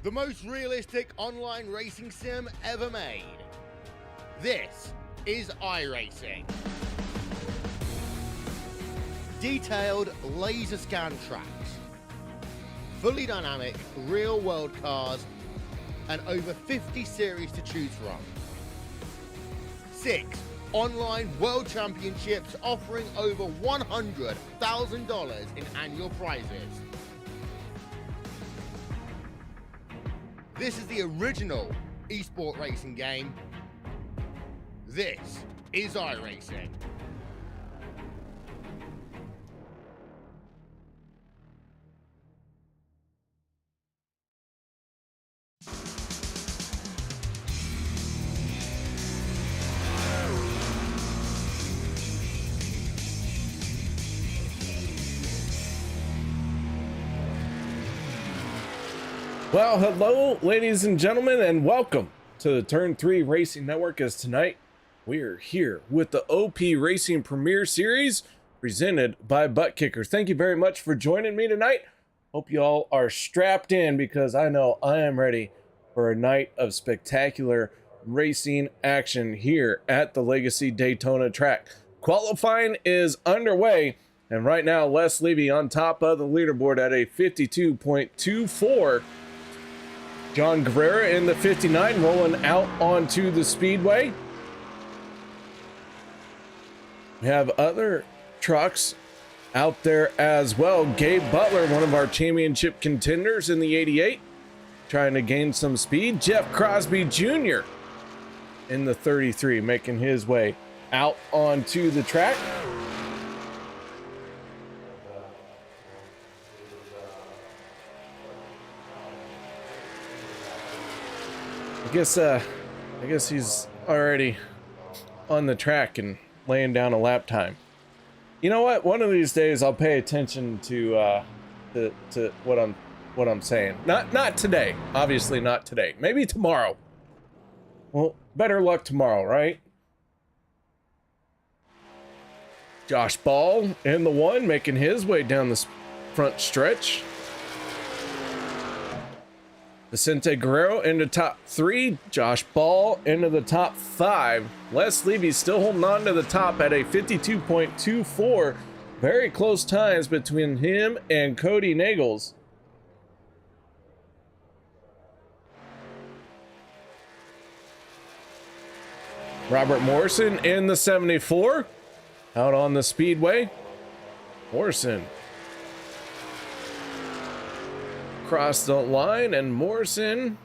The most realistic online racing sim ever made. This is iRacing. Detailed laser scan tracks, fully dynamic real world cars, and over 50 series to choose from. 6 online world championships offering over $100,000 in annual prizes. This is the original esport racing game. This is iRacing. Well, hello, ladies and gentlemen, and welcome to the Turn 3 Racing Network. As tonight, we are here with the OP Racing Premier Series presented by Butt Kickers. Thank you very much for joining me tonight. Hope you all are strapped in because I know I am ready for a night of spectacular racing action here at the Legacy Daytona track. Qualifying is underway, and right now, Les Levy on top of the leaderboard at a 52.24. John Guerrero in the 59 rolling out onto the speedway. We have other trucks out there as well. Gabe Butler, one of our championship contenders in the 88, trying to gain some speed. Jeff Crosby Jr. in the 33 making his way out onto the track. I guess he's already on the track and laying down a lap time. You know what? One of these days I'll pay attention to what I'm saying. Not today. Obviously not today. Maybe tomorrow. Well, better luck tomorrow, right? Josh Ball in the 1 making his way down the front stretch. Vicente Guerrero into top 3, Josh Ball into the top 5. Les Levy still holding on to the top at a 52.24. Very close times between him and Kody Neagles. Robert Morrison in the 74, out on the speedway. Morrison across the line, and Morrison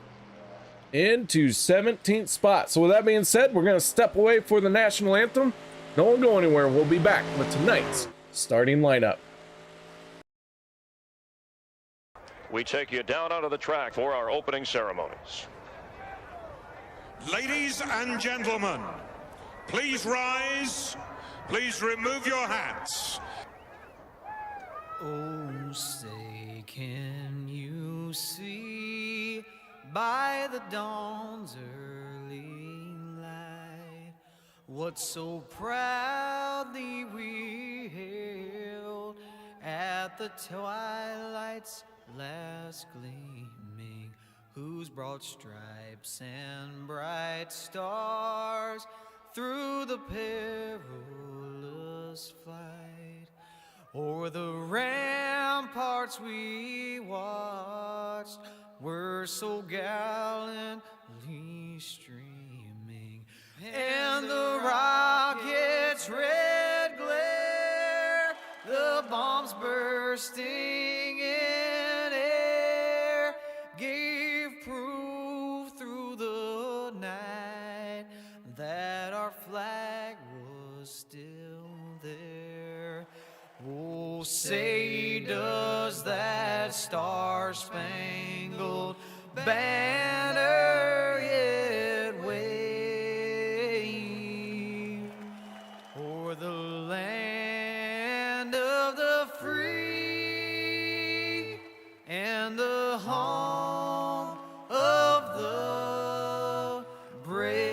into 17th spot. So with that being said, we're going to step away for the national anthem. Don't go anywhere. We'll be back with tonight's starting lineup. We take you down onto the track for our opening ceremonies. Ladies and gentlemen, please rise. Please remove your hats. Oh, say, can you see by the dawn's early light what so proudly we hailed at the twilight's last gleaming, whose broad stripes and bright stars through the perilous flight o'er the ramparts we watched were so gallantly streaming, and the rocket's red glare, the bombs bursting in air, gave proof through the night that our flag was still there. Oh, say does that star-spangled banner yet wave o'er the land of the free and the home of the brave?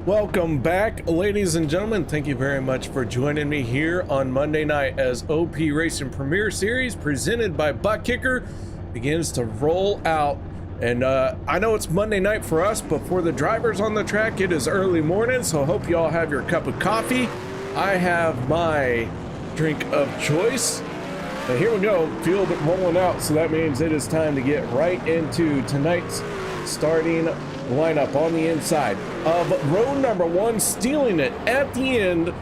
Welcome back, ladies and gentlemen. Thank you very much for joining me here on Monday night as OP Racing Premier Series presented by Butt Kicker begins to roll out. And I know it's Monday night for us, but for the drivers on the track, it is early morning, so I hope you all have your cup of coffee. I have my drink of choice. And here we go, field rolling out, so that means it is time to get right into tonight's starting lineup. On the inside of row number one, stealing it at the end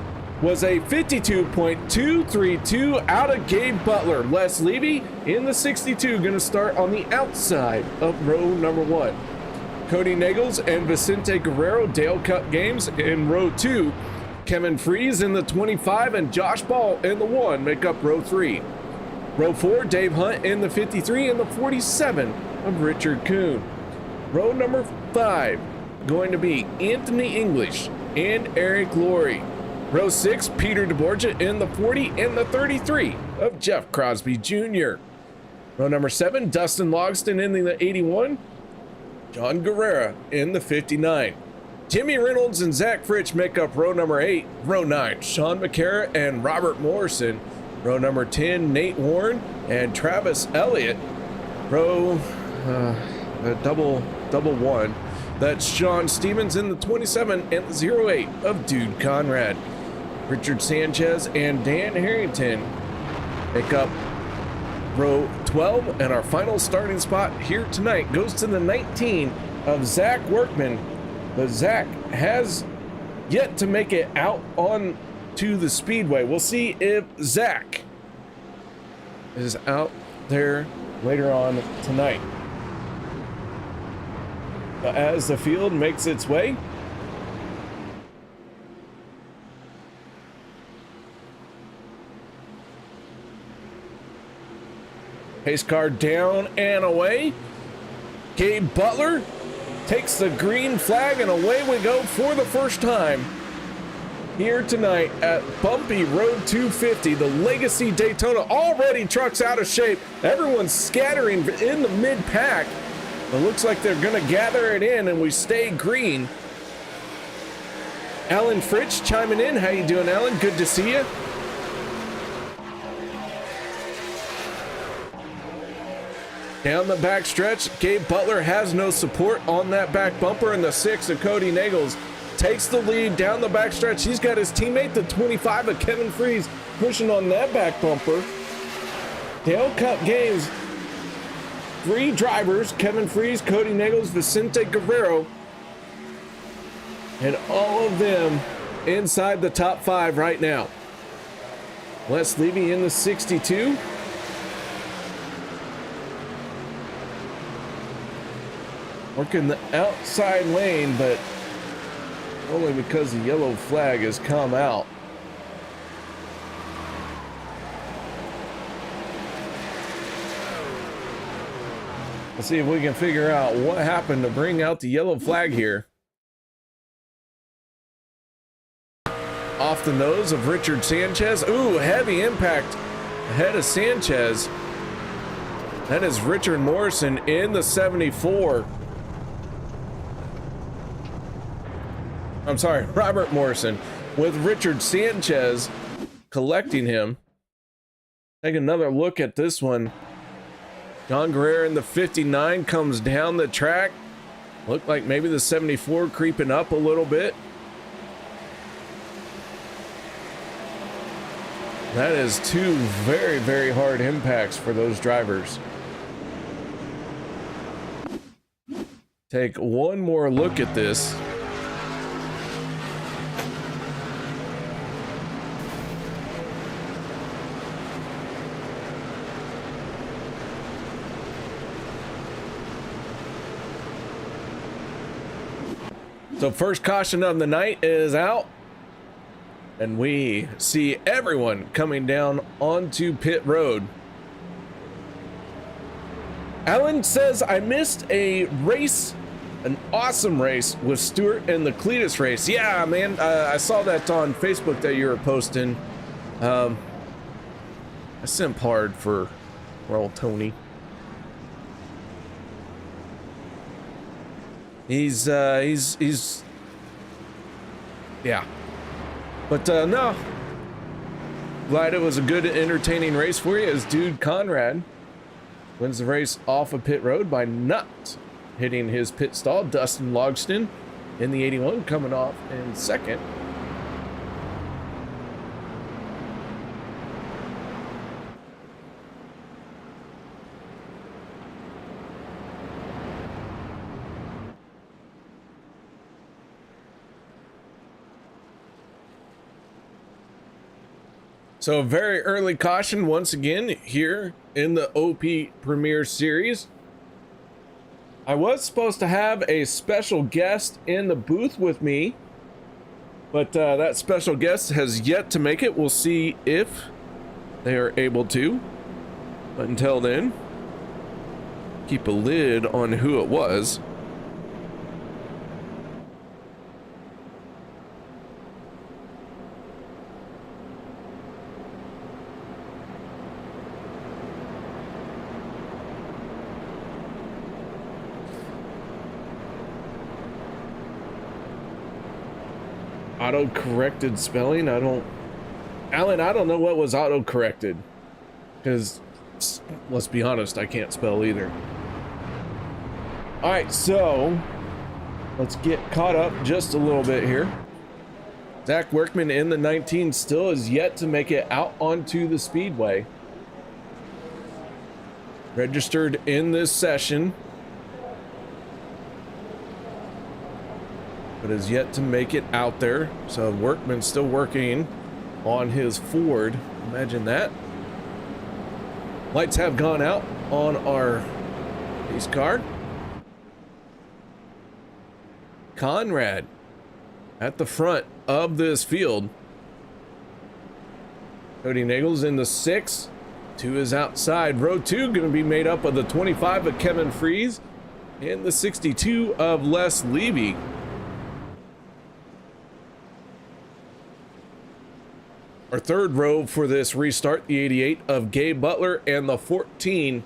was a 52.232 out of Gabe Butler. Les Levy in the 62 going to start on the outside of row number one. Kody Neagles and Vicente Guerrero, Dale Cup games in row two. Kevin Freis in the 25 and Josh Ball in the 1 make up row 3. Row 4, Dave Hunt in the 53 and the 47 of Richard Kuhn. Row number 5 going to be Anthony English and Eric Laurie. Row 6, Peter deBorja in the 40 and the 33 of Jeff Crosby Jr. Row number 7, Dustin Logston in the 81, John Guerrero in the 59. Jimmy Reynolds and Zach Fritsch make up row number 8. Row 9, Sean McCarra and Robert Morrison. Row number 10, Nate Warren and Travis Elliott. Row double one, that's Shawn Stevens in the 27 and the 08 of Dude Conrad. Richard Sanchez and Dan Harrington make up row 12, and our final starting spot here tonight goes to the 19 of Zach Workman. But Zach has yet to make it out on to the speedway. We'll see if Zach is out there later on tonight. But as the field makes its way, pace car down and away. Gabe Butler takes the green flag, and away we go for the first time here tonight at Bumpy Road 250, the Legacy Daytona. Already trucks out of shape. Everyone's scattering in the mid-pack. It looks like they're going to gather it in, and we stay green. Alan Fritsch chiming in. How you doing, Alan? Good to see you. Down the back stretch, Gabe Butler has no support on that back bumper, and the 6 of Kody Neagles takes the lead down the back stretch. He's got his teammate, the 25 of Kevin Freis, pushing on that back bumper. Dale Cup games, 3 drivers, Kevin Freis, Kody Neagles, Vicente Guerrero, and all of them inside the top 5 right now. Les Levy in the 62. Working the outside lane, but only because the yellow flag has come out. Let's see if we can figure out what happened to bring out the yellow flag here. Off the nose of Richard Sanchez. Ooh, heavy impact ahead of Sanchez. That is Richard Morrison in the 74. I'm sorry, Robert Morrison with Richard Sanchez collecting him. Take another look at this one. John Guerrero in the 59 comes down the track. Looked like maybe the 74 creeping up a little bit. That is 2 very, very hard impacts for those drivers. Take one more look at this. So first caution of the night is out, and we see everyone coming down onto pit road. Alan says, I missed a race, an awesome race with Stewart in the Cletus race. Yeah, man, I saw that on Facebook that you were posting. I simp hard for old Tony. He's Yeah. But no. Glad it was a good, entertaining race for you as Dude Conrad wins the race off of pit road by not hitting his pit stall. Dustin Logston in the 81 coming off in second. So very early caution once again here in the OP Premier Series. I was supposed to have a special guest in the booth with me, but that special guest has yet to make it. We'll see if they are able to. But until then, keep a lid on who it was. Auto-corrected spelling. Alan, I don't know what was auto-corrected, because let's be honest, I can't spell either. All right, so let's get caught up just a little bit here. Zach Workman in the 19 still is yet to make it out onto the speedway. Registered in this session, but is yet to make it out there. So Workman still working on his Ford. Imagine that. Lights have gone out on our race car. Conrad at the front of this field. Kody Neagles in the 6 to his outside. Row 2 going to be made up of the 25 of Kevin Freis and the 62 of Les Levy. Our third row for this restart, the 88 of Gabe Butler and the 14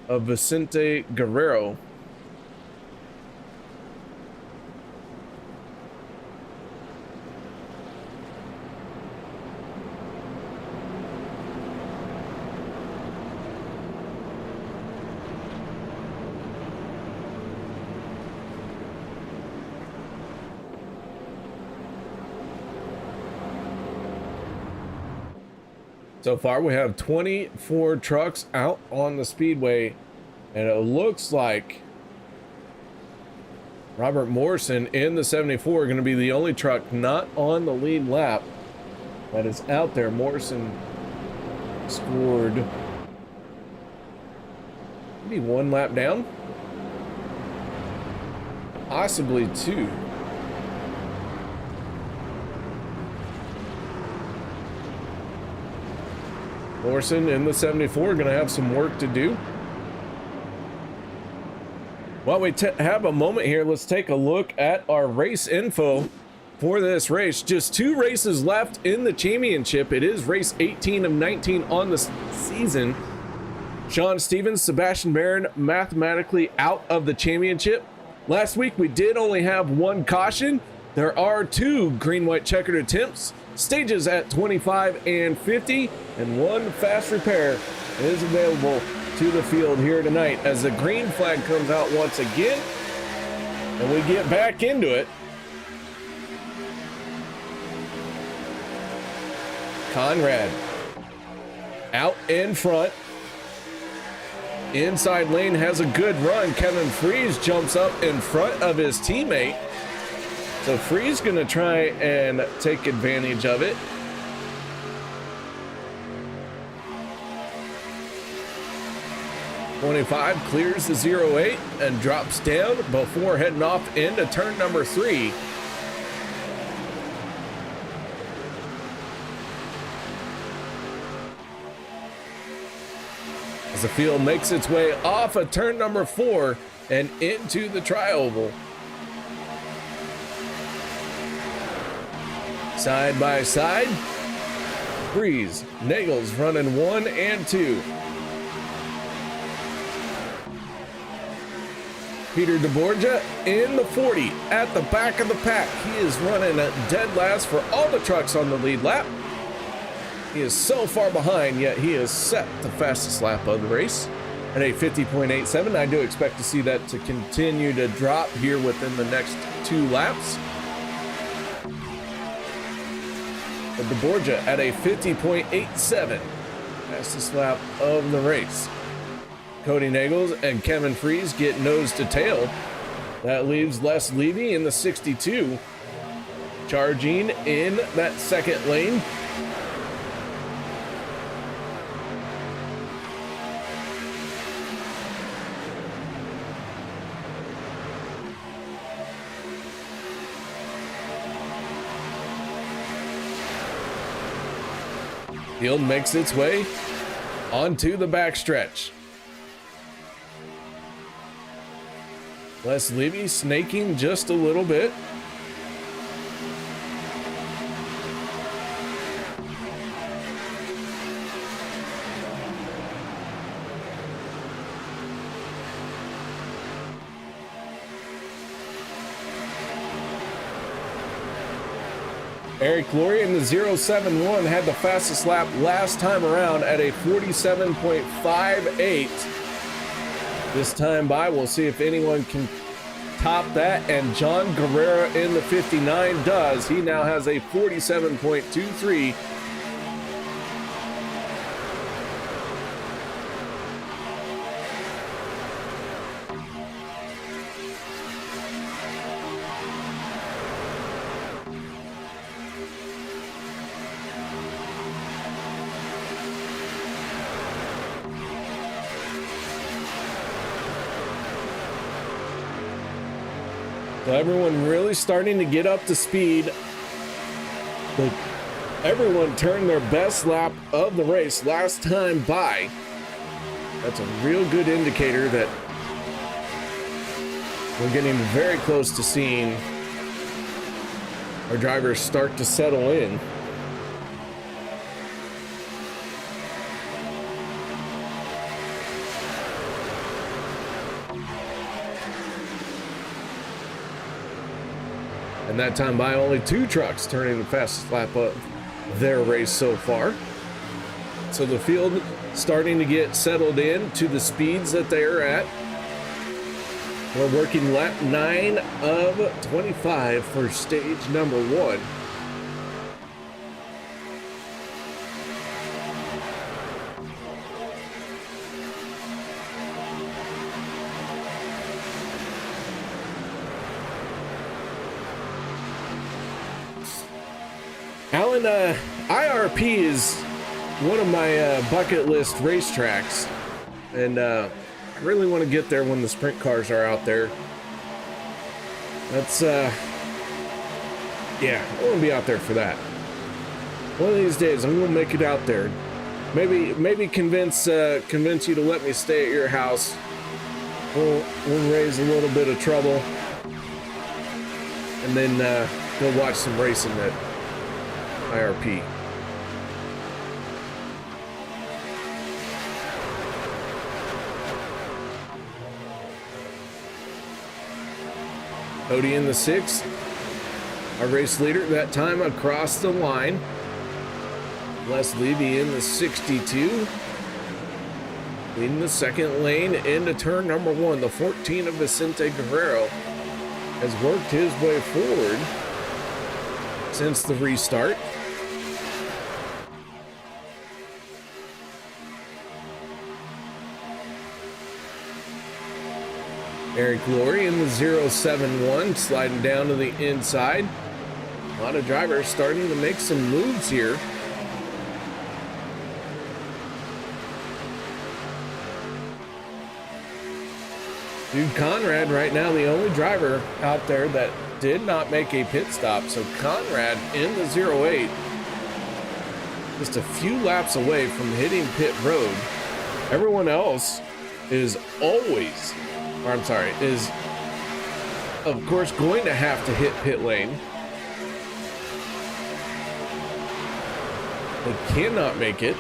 of Vicente Guerrero. So far, we have 24 trucks out on the speedway, and it looks like Robert Morrison in the 74 are going to be the only truck not on the lead lap that is out there. Morrison scored maybe 1 lap down, possibly 2. Morrison in the 74 going to have some work to do. While we have a moment here, let's take a look at our race info for this race. Just 2 races left in the championship. It is race 18 of 19 on the season. Shawn Stevens, Sebastian Marin mathematically out of the championship. Last week we did only have 1 caution. There are 2 green-white checkered attempts. Stages at 25 and 50, and 1 fast repair is available to the field here tonight as the green flag comes out once again, and we get back into it. Conrad out in front. Inside lane has a good run. Kevin Freis jumps up in front of his teammate. So Freis gonna try and take advantage of it. .25 clears the 08 and drops down before heading off into turn number 3. As the field makes its way off of turn number 4 and into the tri-oval. Side by side, Freis, Neagles running 1 and 2. Peter deBorja in the 40 at the back of the pack. He is running at dead last for all the trucks on the lead lap. He is so far behind, yet he is set the fastest lap of the race at a 50.87. I do expect to see that to continue to drop here within the next 2 laps. But deBorja at a 50.87, fastest lap of the race. Kody Neagles and Kevin Freis get nose to tail. That leaves Les Levy in the 62, charging in that second lane. Field makes its way onto the backstretch. Les Levy snaking just a little bit. Eric Glory in the 071 had the fastest lap last time around at a 47.58. This time by, we'll see if anyone can top that, and John Guerrero in the 59 does. He now has a 47.23. So everyone really starting to get up to speed. But everyone turned their best lap of the race last time by. That's a real good indicator that we're getting very close to seeing our drivers start to settle in. And that time by, only 2 trucks turning the fastest lap of their race so far. So the field starting to get settled in to the speeds that they are at. We're working lap 9 of 25 for stage number 1. Alan, IRP is one of my bucket list racetracks, and I really want to get there when the sprint cars are out there. That's, yeah, I want to be out there for that. One of these days, I'm gonna make it out there. Maybe convince you to let me stay at your house. We'll raise a little bit of trouble, and then go watch some racing at IRP. Kody in the 6, our race leader that time across the line. Les Levy in the 62, leading the second lane into turn number 1. The 14 of Vicente Guerrero has worked his way forward since the restart. Eric Glory in the 071 sliding down to the inside. A lot of drivers starting to make some moves here. Dude, Conrad right now the only driver out there that did not make a pit stop. So Conrad in the 08, just a few laps away from hitting pit road. Everyone else is always, or I'm sorry, is of course going to have to hit pit lane. They cannot make it.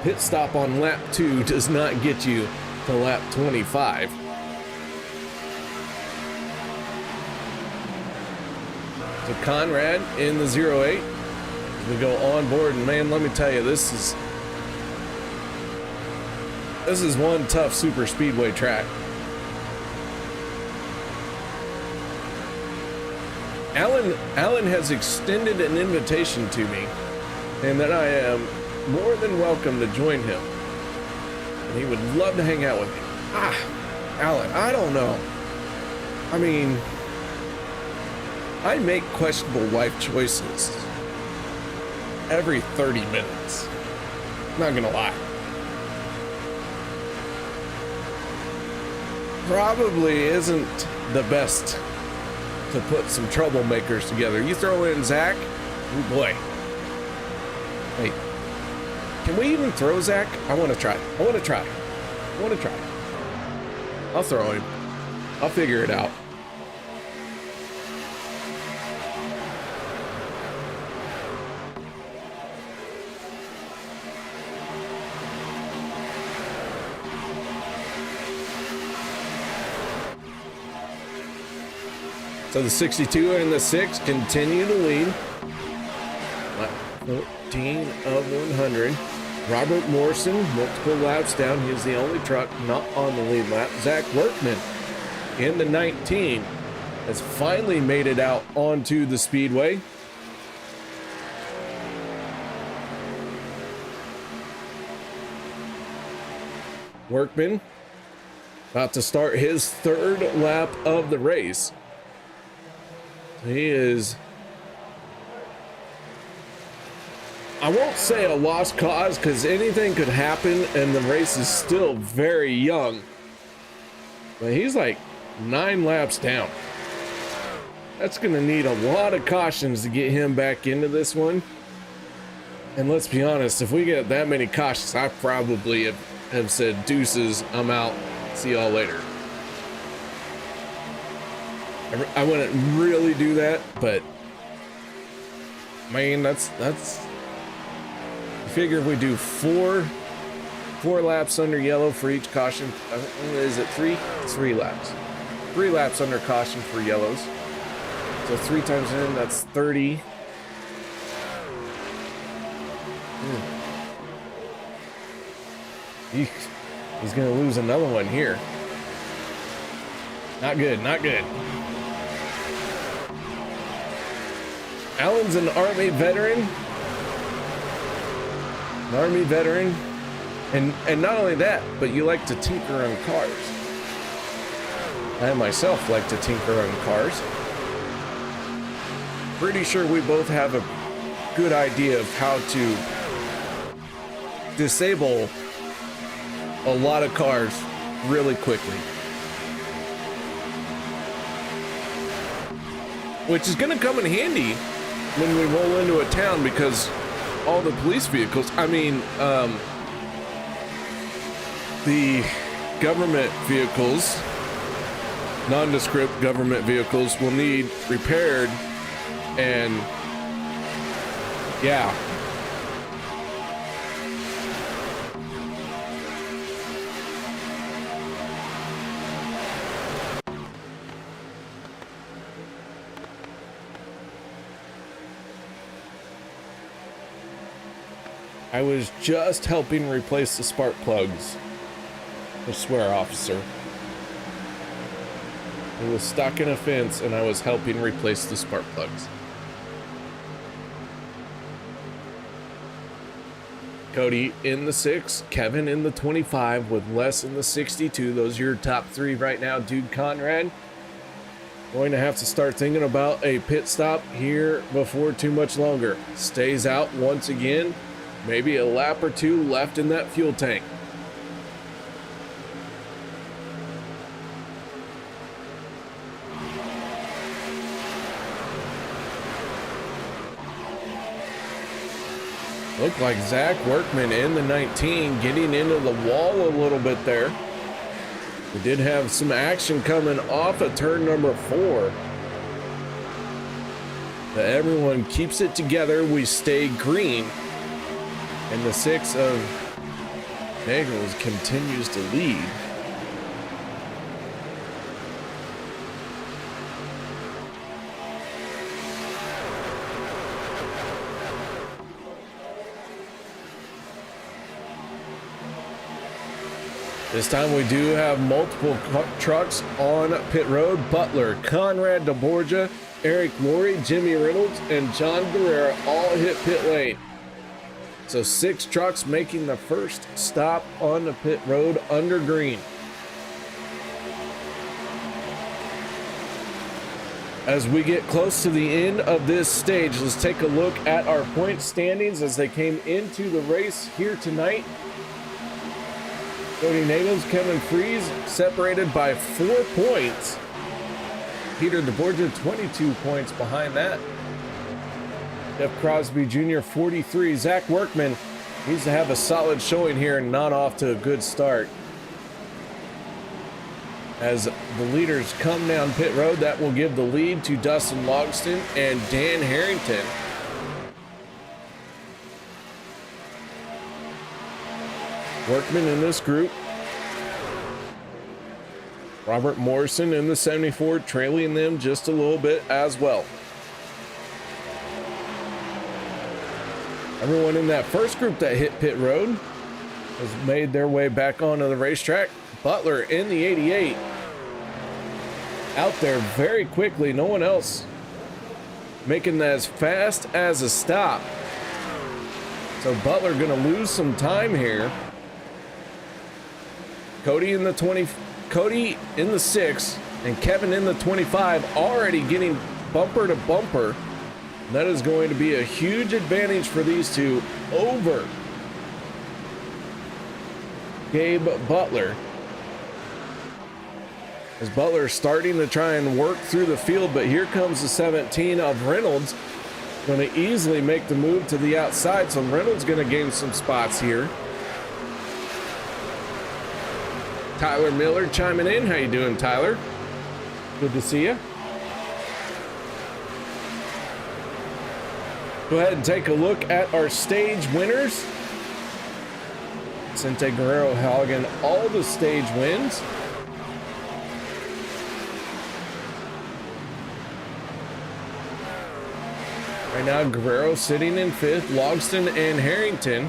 Pit stop on lap 2 does not get you to lap 25. So Conrad in the 08. We go on board, and man, let me tell you, this is one tough super speedway track. Alan has extended an invitation to me, and that I am more than welcome to join him. And he would love to hang out with me. Alan, I don't know. I mean, I make questionable life choices every 30 minutes. Not gonna lie. Probably isn't the best to put some troublemakers together. You throw in Zach, oh boy. Hey, can we even throw Zach? I want to try. I'll throw him. I'll figure it out. So the 62 and the 6 continue to lead. 14 of 100. Robert Morrison, multiple laps down. He's the only truck not on the lead lap. Zach Workman in the 19 has finally made it out onto the speedway. Workman about to start his third lap of the race. He is, I won't say a lost cause because anything could happen and the race is still very young, but he's like 9 laps down. That's going to need a lot of cautions to get him back into this one. And let's be honest, if we get that many cautions, I probably have said deuces, I'm out, see y'all later. I wouldn't really do that, but man, that's I figure if we do four laps under yellow for each caution, is it 3? It's 3 laps. 3 laps under caution for yellows. So 3 times in, that's 30. He's gonna lose another one here. Not good, not good. Alan's an Army veteran. And not only that, but you like to tinker on cars. I myself like to tinker on cars. Pretty sure we both have a good idea of how to disable a lot of cars really quickly. Which is gonna come in handy when we roll into a town, because all the police vehicles, the government vehicles, nondescript government vehicles will need repaired, and yeah. I was just helping replace the spark plugs. I swear, officer. It was stuck in a fence and I was helping replace the spark plugs. Kody in the 6, Kevin in the 25 with Les in the 62. Those are your top 3 right now, dude. Conrad going to have to start thinking about a pit stop here before too much longer. Stays out once again. Maybe a lap or 2 left in that fuel tank. Looked like Zach Workman in the 19 getting into the wall a little bit there. We did have some action coming off of turn number 4. But everyone keeps it together. We stay green. And the 6 of Neagles continues to lead. This time we do have multiple trucks on pit road. Butler, Conrad deBorja, Eric Laurie, Jimmy Reynolds, and John Guerrero all hit pit lane. So 6 trucks making the first stop on the pit road under green. As we get close to the end of this stage, let's take a look at our point standings as they came into the race here tonight. Kody Neagles, Kevin Freis separated by 4 points. Peter deBorja 22 points behind that. Jeff Crosby Jr. 43. Zach Workman needs to have a solid showing here and not off to a good start. As the leaders come down pit road, that will give the lead to Dustin Logston and Dan Harrington. Workman in this group. Robert Morrison in the 74, trailing them just a little bit as well. Everyone in that first group that hit pit road has made their way back onto the racetrack. Butler in the 88. Out there very quickly. No one else making that as fast as a stop. So Butler going to lose some time here. Kody in the 20, Kody in the 6, and Kevin in the 25 already getting bumper to bumper. That is going to be a huge advantage for these two over Gabe Butler. As Butler starting to try and work through the field, but here comes the 17 of Reynolds. Going to easily make the move to the outside, so Reynolds going to gain some spots here. Tyler Miller chiming in. How you doing, Tyler? Good to see you. Go ahead and take a look at our stage winners. Vicente Guerrero hogging all the stage wins. Right now, Guerrero sitting in 5th. Logston and Harrington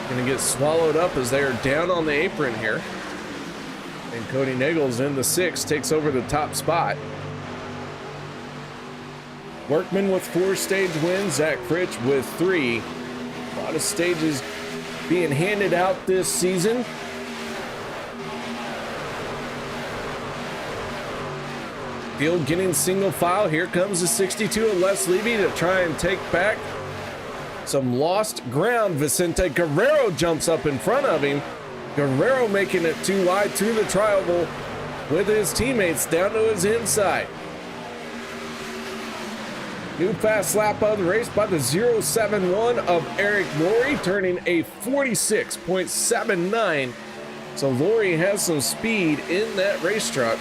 going to get swallowed up as they are down on the apron here. And Kody Neagles in the 6th takes over the top spot. Workman with 4 stage wins. Zach Fritch with 3. A lot of stages being handed out this season. Field getting single file. Here comes the 62 of Les Levy to try and take back some lost ground. Vicente Guerrero jumps up in front of him. Guerrero making it too wide through the trioval with his teammates down to his inside. New fast lap of the race by the 071 of Eric Laurie, turning a 46.79. So Laurie has some speed in that race truck.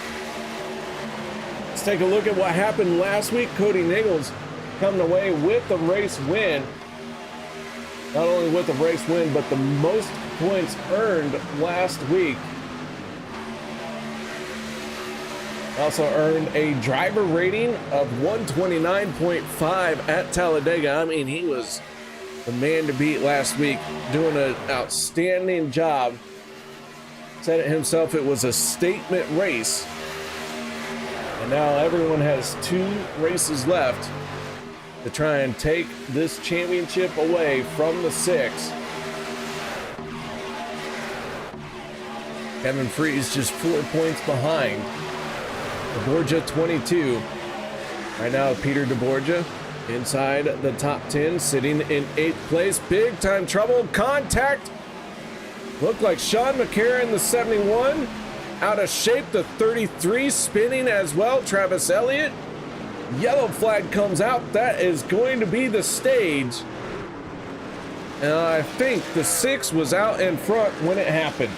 Let's take a look at what happened last week. Kody Neagles coming away with the race win. Not only with the race win, but the most points earned last week. Also earned a driver rating of 129.5 at Talladega. I mean, he was the man to beat last week, doing an outstanding job. Said it himself, it was a statement race. And now everyone has 2 races left to try and take this championship away from the 6. Kevin Freis just 4 points behind. deBorja 22. Right now, Peter deBorja inside the top 10, sitting in 8th place. Big time trouble. Contact. Looked like Sean McCarron, the 71. Out of shape, the 33 spinning as well. Travis Elliott. Yellow flag comes out. That is going to be the stage. And I think the 6 was out in front when it happened.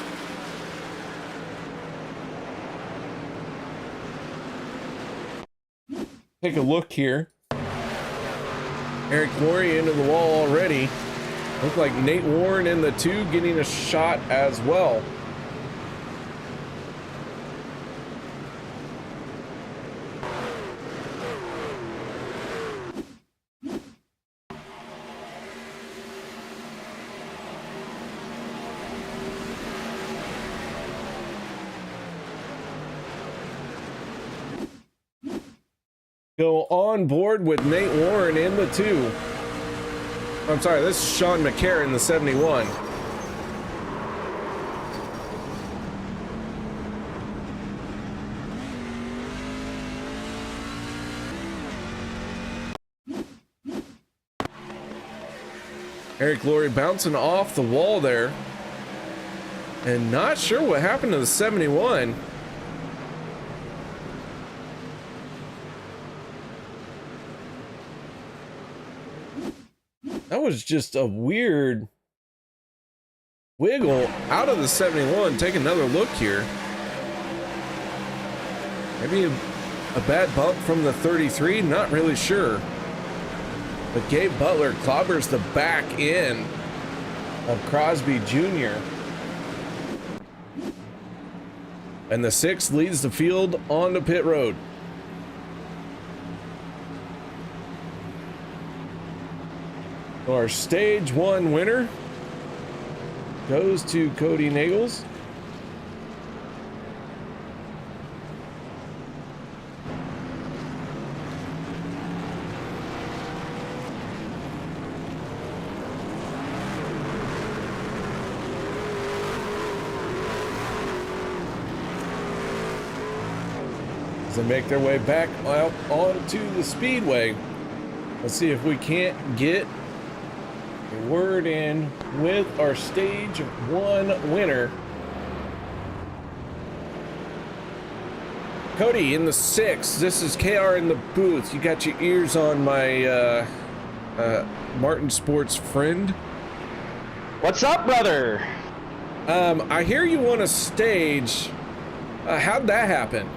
Take a look here. Eric Laurie into the wall already. Looked like Nate Warren in the 2 getting a shot as well. go on board with Nate Warren in the 2. I'm sorry, this is Sean McCarron, the 71. Eric Laurie bouncing off the wall there. And not sure what happened to the 71. That was just a weird wiggle out of the 71. Take another look here. Maybe a bad bump from the 33, not really sure. But Gabe Butler clobbers the back end of Crosby Jr. And the 6 leads the field onto pit road. Our stage 1 winner goes to Kody Neagles. As they make their way back out onto the speedway, let's see if we can't get a word in with our stage 1 winner. Kody in the 6. This is KR in the booth. You got your ears on my Martin Sports friend. What's up, brother? I hear you won a stage. How'd that happen?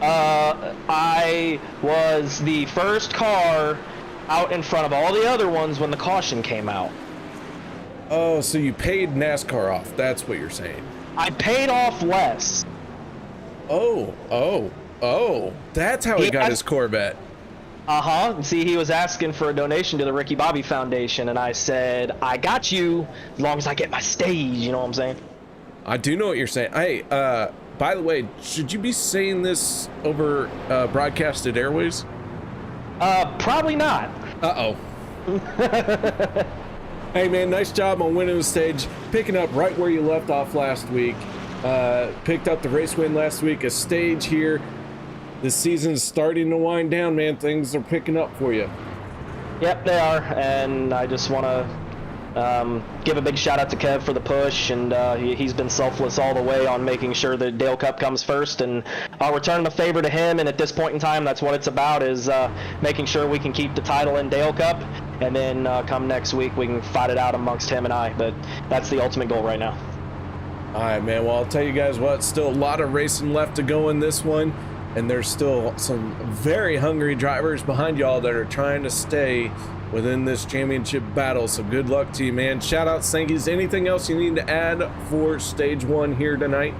I was the first car out in front of all the other ones when the caution came out. Oh, so you paid NASCAR off. That's what you're saying. I paid off less. Oh. That's how he got his Corvette. Uh-huh. See, he was asking for a donation to the Ricky Bobby Foundation, and I said, I got you as long as I get my stage, you know what I'm saying? I do know what you're saying. Hey, by the way, should you be saying this over broadcasted airways? Probably not. Uh-oh. Hey, man, nice job on winning the stage. Picking up right where you left off last week. Picked up the race win last week. A stage here. This season's starting to wind down, man. Things are picking up for you. Yep, they are. And I just want to give a big shout out to Kev for the push, and he's been selfless all the way on making sure that Dale Cup comes first, and I'll return the favor to him. And at this point in time, that's what it's about, is making sure we can keep the title in Dale Cup, and then come next week we can fight it out amongst him and I. But that's the ultimate goal right now. All right, man. Well, I'll tell you guys what, still a lot of racing left to go in this one, and there's still some very hungry drivers behind y'all that are trying to stay within this championship battle. So good luck to you, man. Shout out, thank yous. Anything else you need to add for stage 1 here tonight?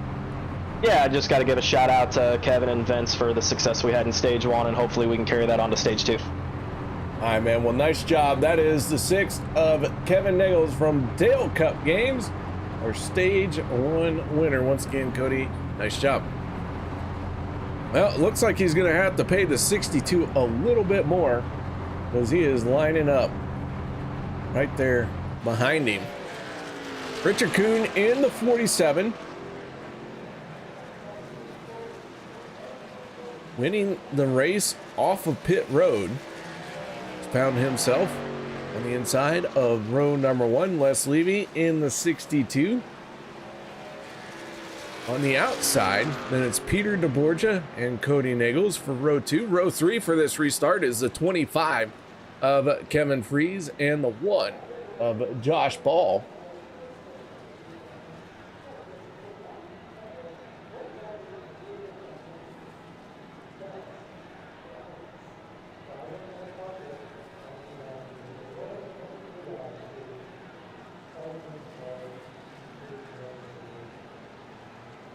Yeah, I just got to give a shout out to Kevin and Vince for the success we had in stage 1, and hopefully we can carry that on to stage 2. All right, man. Well, nice job. That is the 6th of Kevin Neagles from Dale Cup Games, our stage 1 winner. Once again, Kody, nice job. Well, it looks like he's going to have to pay the 62 a little bit more, because he is lining up right there behind him. Richard Kuhn in the 47. Winning the race off of pit road. He's found himself on the inside of row number 1. Les Levy in the 62. On the outside, then it's Peter deBorja and Kody Neagles for row 2. Row 3 for this restart is the 25 of Kevin Freis and the 1 of Josh Ball.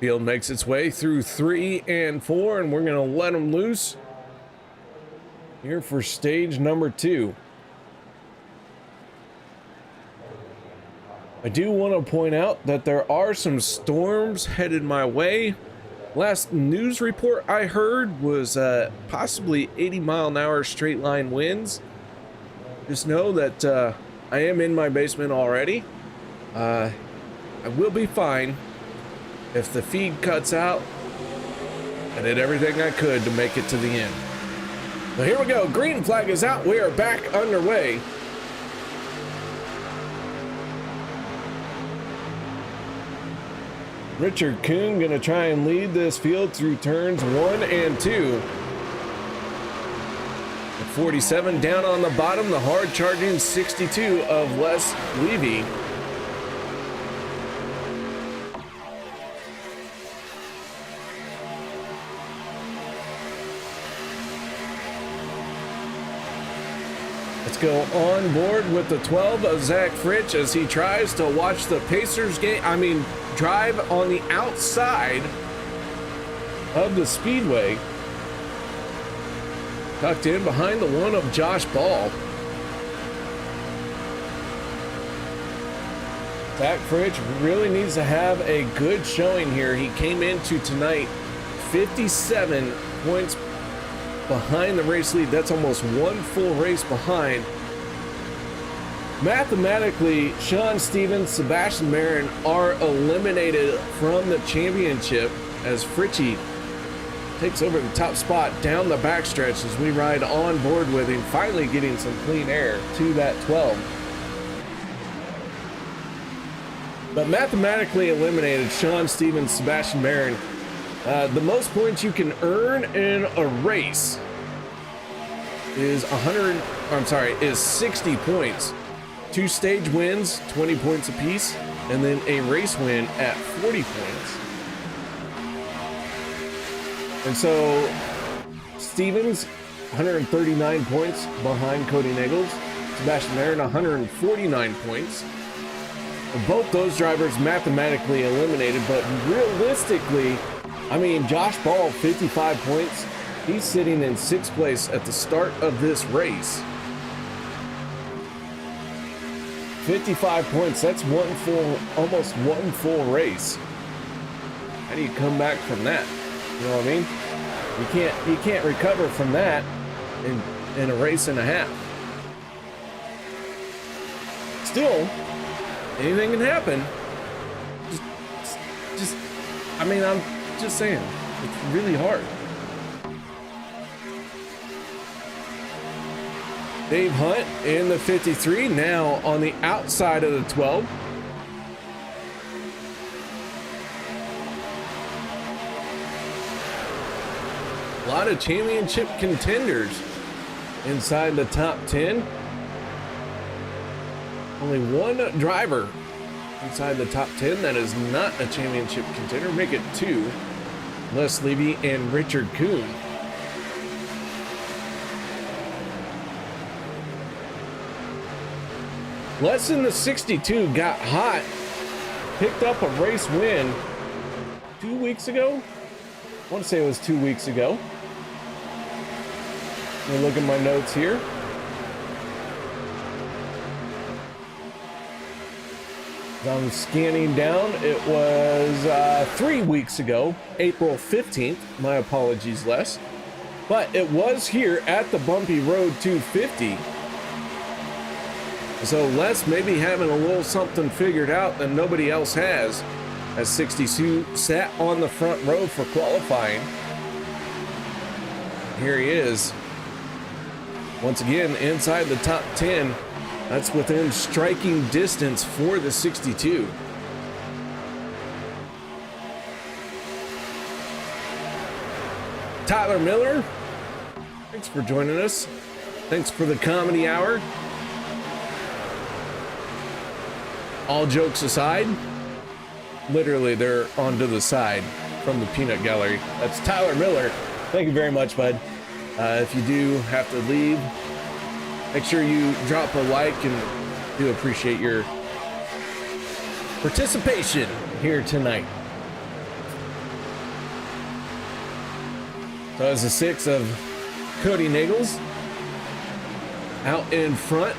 Field makes its way through 3 and 4, and we're going to let them loose here for stage number 2. I do want to point out that there are some storms headed my way Last news report I heard was possibly 80-mile-an-hour straight line winds. Just know that I am in my basement already. I will be fine. If the feed cuts out, I did everything I could to make it to the end. But here we go. Green flag is out. We are back underway. Richard Kuhn gonna try and lead this field through turns 1 and 2. At 47 down on the bottom, the hard charging 62 of Les Levy. Let's go on board with the 12 of Zach Fritsch as he tries to watch the Pacers game. Drive on the outside of the speedway. Tucked in behind the one of Josh Ball. Zach Fritsch really needs to have a good showing here. He came into tonight 57 points behind the race lead. That's almost one full race behind. Mathematically, Shawn Stevens, Sebastian Marin are eliminated from the championship as Fritchie takes over the top spot down the backstretch as we ride on board with him, finally getting some clean air to that 12. But mathematically eliminated Shawn Stevens, Sebastian Marin. The most points you can earn in a race is 60 points. 2 stage wins, 20 points apiece, and then a race win at 40 points. And so Stevens, 139 points behind Kody Neagles. Sebastian Marin, 149 points. Both those drivers mathematically eliminated, but realistically, Josh Ball, 55 points. He's sitting in 6th place at the start of this race. 55 points, that's almost one full race. How do you come back from that? You know what I mean? You can't recover from that in a race and a half. Still, anything can happen. I'm just saying, it's really hard. Dave Hunt in the 53, now on the outside of the 12. A lot of championship contenders inside the top 10. Only one driver inside the top 10 that is not a championship contender. Make it 2. Les Levy and Richard Kuhn. Les in the 62 got hot, picked up a race win 2 weeks ago. I want to say it was 2 weeks ago. Let me look at my notes here. As I'm scanning down, it was 3 weeks ago, April 15th. My apologies, Les. But it was here at the Bumpy Road 250. So Les may be having a little something figured out that nobody else has, as 62 sat on the front row for qualifying. Here he is. Once again, inside the top 10. That's within striking distance for the 62. Tyler Miller, thanks for joining us. Thanks for the comedy hour. All jokes aside, literally they're onto the side from the peanut gallery. That's Tyler Miller. Thank you very much, bud. If you do have to leave, make sure you drop a like, and do appreciate your participation here tonight. So as the 6 of Kody Neagles out in front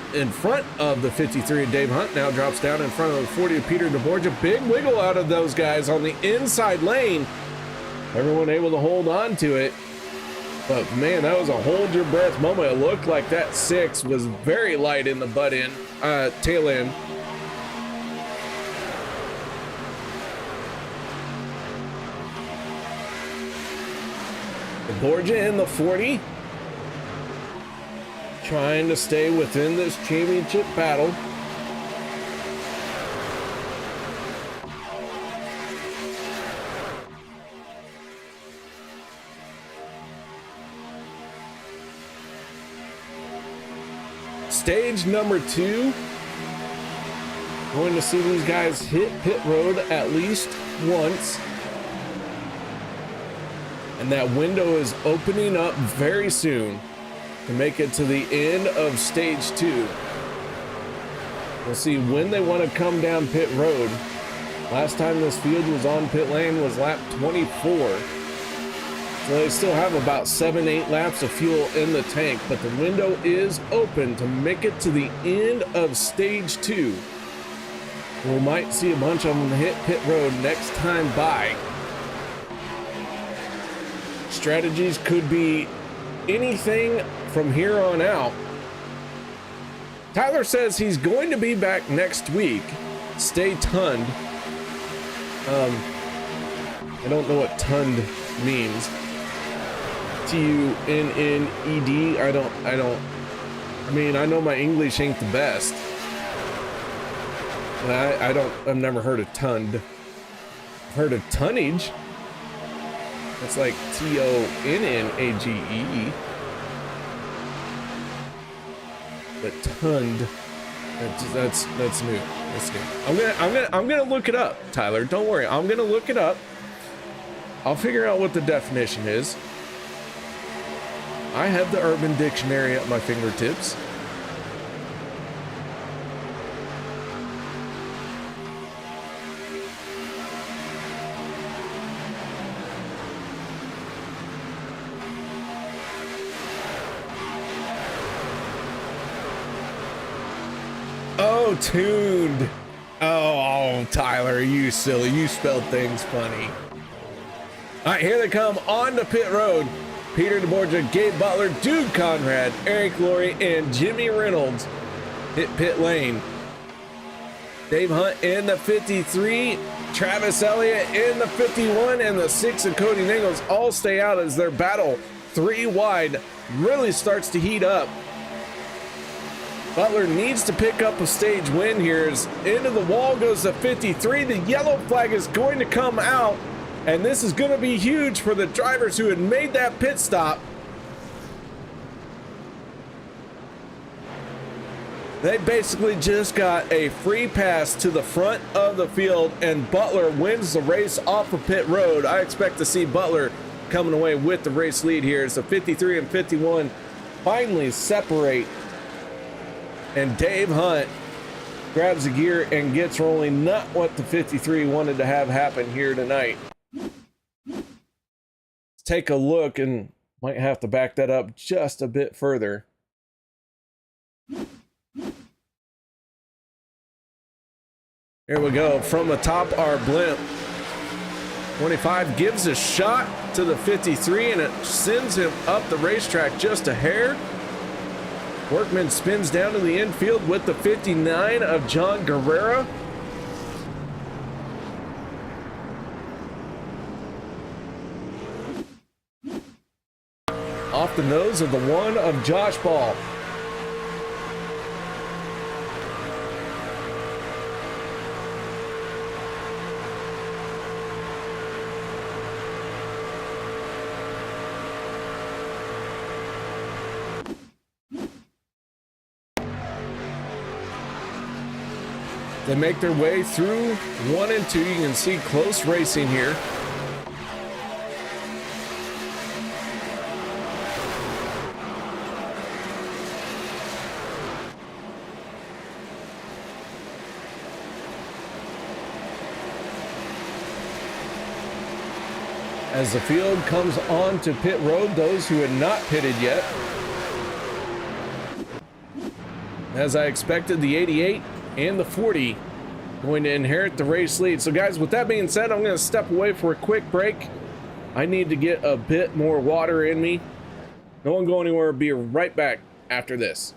of the 53 of Dave Hunt, now drops down in front of the 40 of Peter deBorja. Big wiggle out of those guys on the inside lane. Everyone able to hold on to it. But man, that was a hold your breath moment. It looked like that 6 was very light in the tail end. deBorja in the 40. Trying to stay within this championship battle. Stage number 2. Going to see these guys hit pit road at least once. And that window is opening up very soon to make it to the end of stage 2. We'll see when they want to come down pit road. Last time this field was on pit lane was lap 24. So they still have about 7-8 laps of fuel in the tank, but the window is open to make it to the end of stage 2. We might see a bunch of them hit pit road next time by. Strategies could be anything from here on out. Tyler says he's going to be back next week. Stay tunned. I don't know what tunned means. Tunned. I mean, I know my English ain't the best. But I've never heard of tunned. I've heard of tonnage. It's like Tonnage. But tunned. That's new. That's new. I'm gonna look it up, Tyler. Don't worry. I'm gonna look it up. I'll figure out what the definition is. I have the Urban Dictionary at my fingertips. Oh, tuned. Oh, Tyler, you silly. You spelled things funny. All right, here they come on to pit road. Peter deBorja, Gabe Butler, Dude Conrad, Eric Laurie, and Jimmy Reynolds hit pit lane. Dave Hunt in the 53, Travis Elliott in the 51, and the 6 of Kody Neagles all stay out as their battle 3 wide really starts to heat up. Butler needs to pick up a stage win here. As into the wall goes the 53. The yellow flag is going to come out, and this is going to be huge for the drivers who had made that pit stop. They basically just got a free pass to the front of the field, and Butler wins the race off of pit road. I expect to see Butler coming away with the race lead here as the 53 and 51 finally separate. And Dave Hunt grabs the gear and gets rolling. Not what the 53 wanted to have happen here tonight. Let's take a look, and might have to back that up just a bit further. Here we go. From atop our blimp. 25 gives a shot to the 53, and it sends him up the racetrack just a hair. Workman spins down to the infield with the 59 of John Guerrero. Off the nose of the 1 of Josh Ball. They make their way through 1 and 2. You can see close racing here. As the field comes on to pit road, those who had not pitted yet. As I expected, the 88 and the 40 going to inherit the race lead. So guys, with that being said, I'm going to step away for a quick break. I need to get a bit more water in me. No one go anywhere. Be right back after this.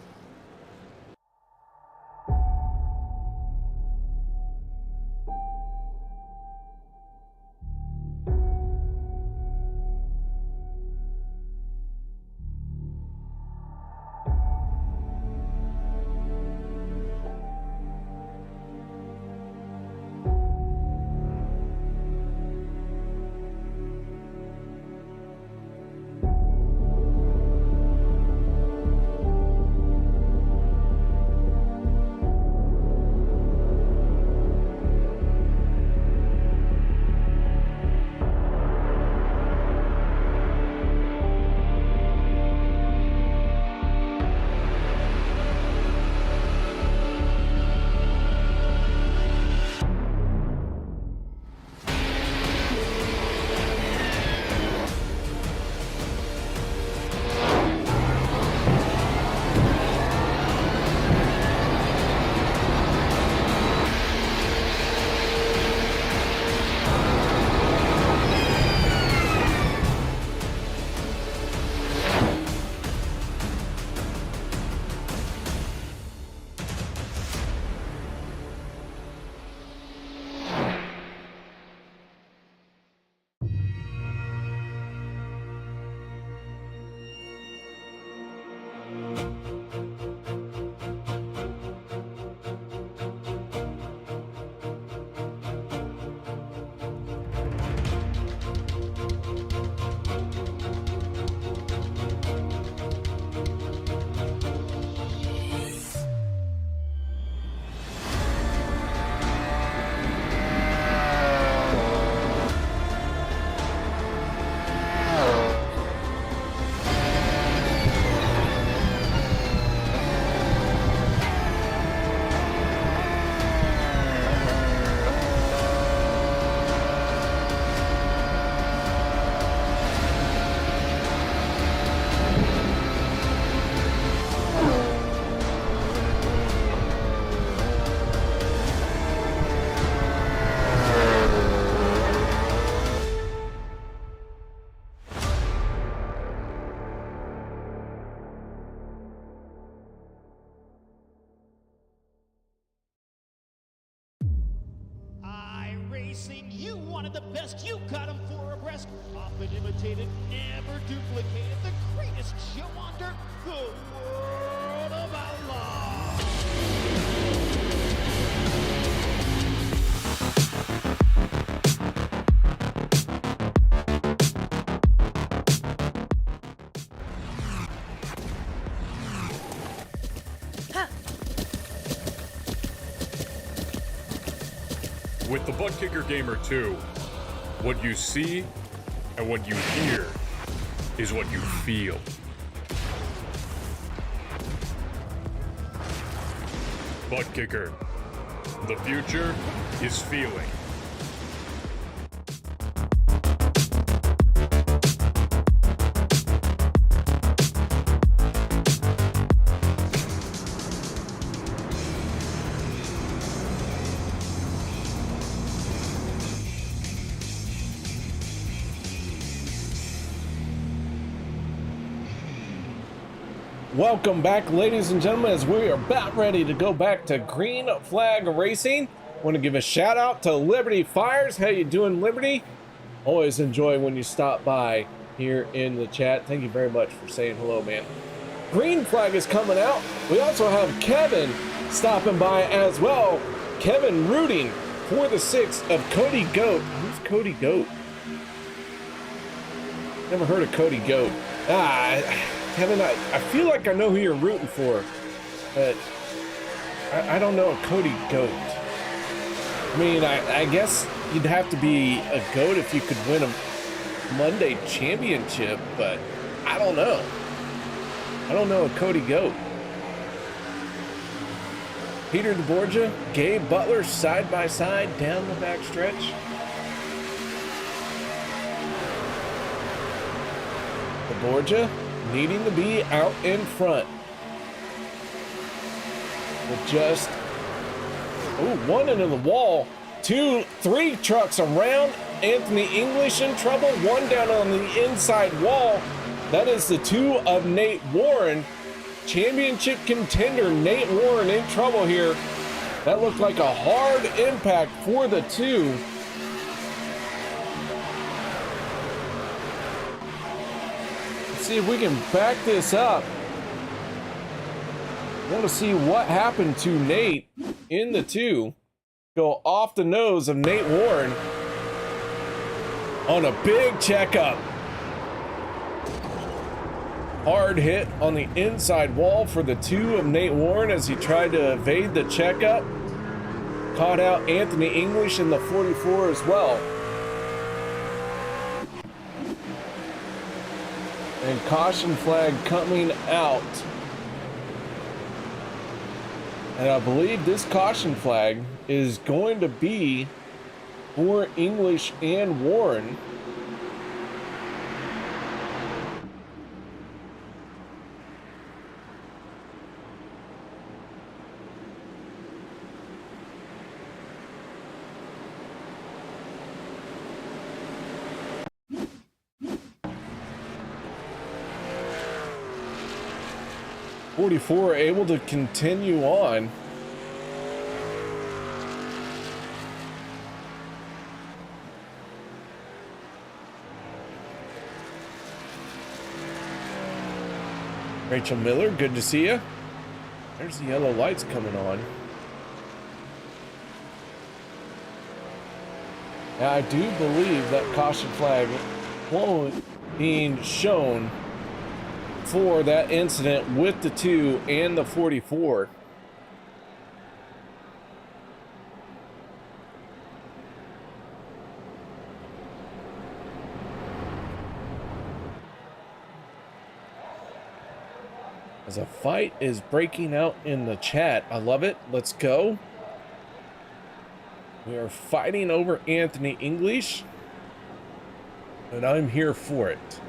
Racing, you wanted the best, you got him 4 abreast, often imitated, never duplicated, the greatest show on dirt, the World of Outlaws. With the Butt Kicker Gamer 2, what you see and what you hear is what you feel. Butt Kicker. The future is feeling. Welcome back, ladies and gentlemen, as we are about ready to go back to Green Flag Racing. Want to give a shout out to Liberty Fires. How you doing, Liberty? Always enjoy when you stop by here in the chat. Thank you very much for saying hello, man. Green Flag is coming out. We also have Kevin stopping by as well. Kevin rooting for the 6 of Kody Goat. Who's Kody Goat? Never heard of Kody Goat. Kevin, I feel like I know who you're rooting for, but I don't know a Kody Goat. I mean, I guess you'd have to be a GOAT if you could win a Monday championship, but I don't know. I don't know a Kody Goat. Peter deBorja, Gabe Butler side by side down the back stretch. deBorja needing to be out in front. With just, one into the wall, 2, 3 trucks around Anthony English in trouble. One down on the inside wall. That is the 2 of Nate Warren. Championship contender Nate Warren in trouble here. That looked like a hard impact for the 2. Let's see if we can back this up. I want to see what happened to Nate in the 2. Go off the nose of Nate Warren on a big checkup. Hard hit on the inside wall for the 2 of Nate Warren as he tried to evade the checkup. Caught out Anthony English in the 44 as well. And caution flag coming out. And I believe this caution flag is going to be for English and Warren. '44 able to continue on. Rachel Miller, good to see you. There's the yellow lights coming on. Now, I do believe that caution flag won't being shown for that incident with the 2 and the 44. As a fight is breaking out in the chat. I love it. Let's go. We are fighting over Anthony English, and I'm here for it.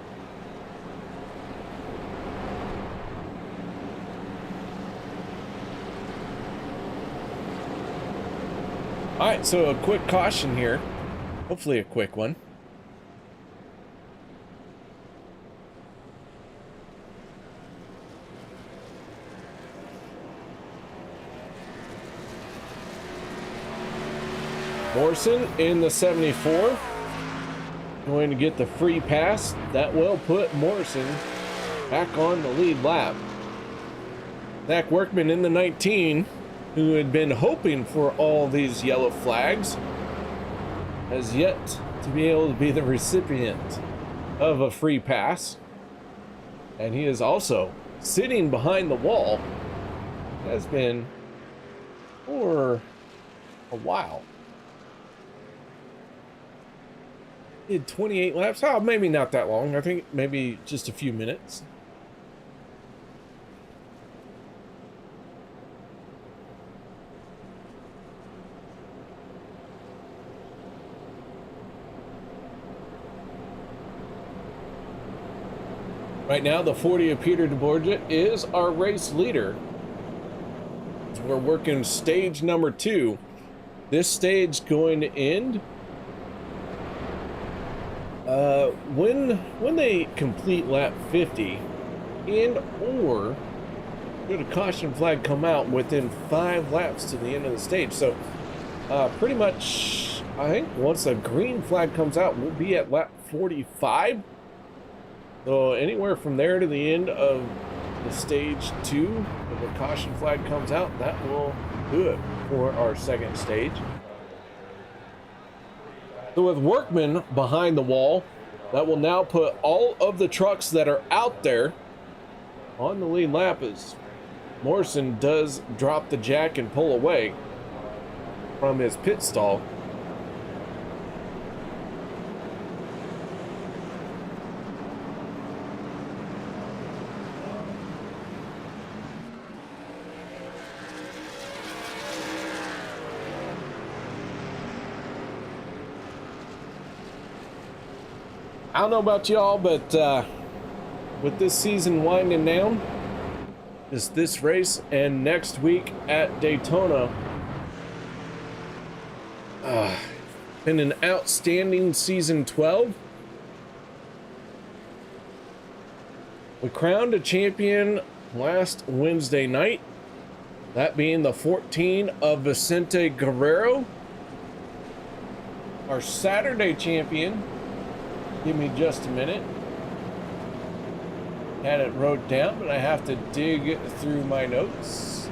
All right, so a quick caution here. Hopefully a quick one. Morrison in the 74. Going to get the free pass. That will put Morrison back on the lead lap. Zach Workman in the 19, who had been hoping for all these yellow flags, has yet to be able to be the recipient of a free pass. And he is also sitting behind the wall, has been for a while. Did 28 laps? Oh, maybe not that long. I think maybe just a few minutes. Right now, the 40 of Peter deBorja is our race leader. So we're working stage number 2. This stage going to end when they complete lap 50, and or should a caution flag come out within 5 laps to the end of the stage. So pretty much, I think once a green flag comes out, we'll be at lap 45. So anywhere from there to the end of the stage 2, if a caution flag comes out, that will do it for our second stage. So with Workman behind the wall, that will now put all of the trucks that are out there on the lead lap as Morrison does drop the jack and pull away from his pit stall. I don't know about y'all, but with this season winding down, this race and next week at Daytona, Been an outstanding season 12. We crowned a champion last Wednesday night, that being the 14 of Vicente Guerrero. Our Saturday champion, give me just a minute. Had it wrote down, but I have to dig through my notes.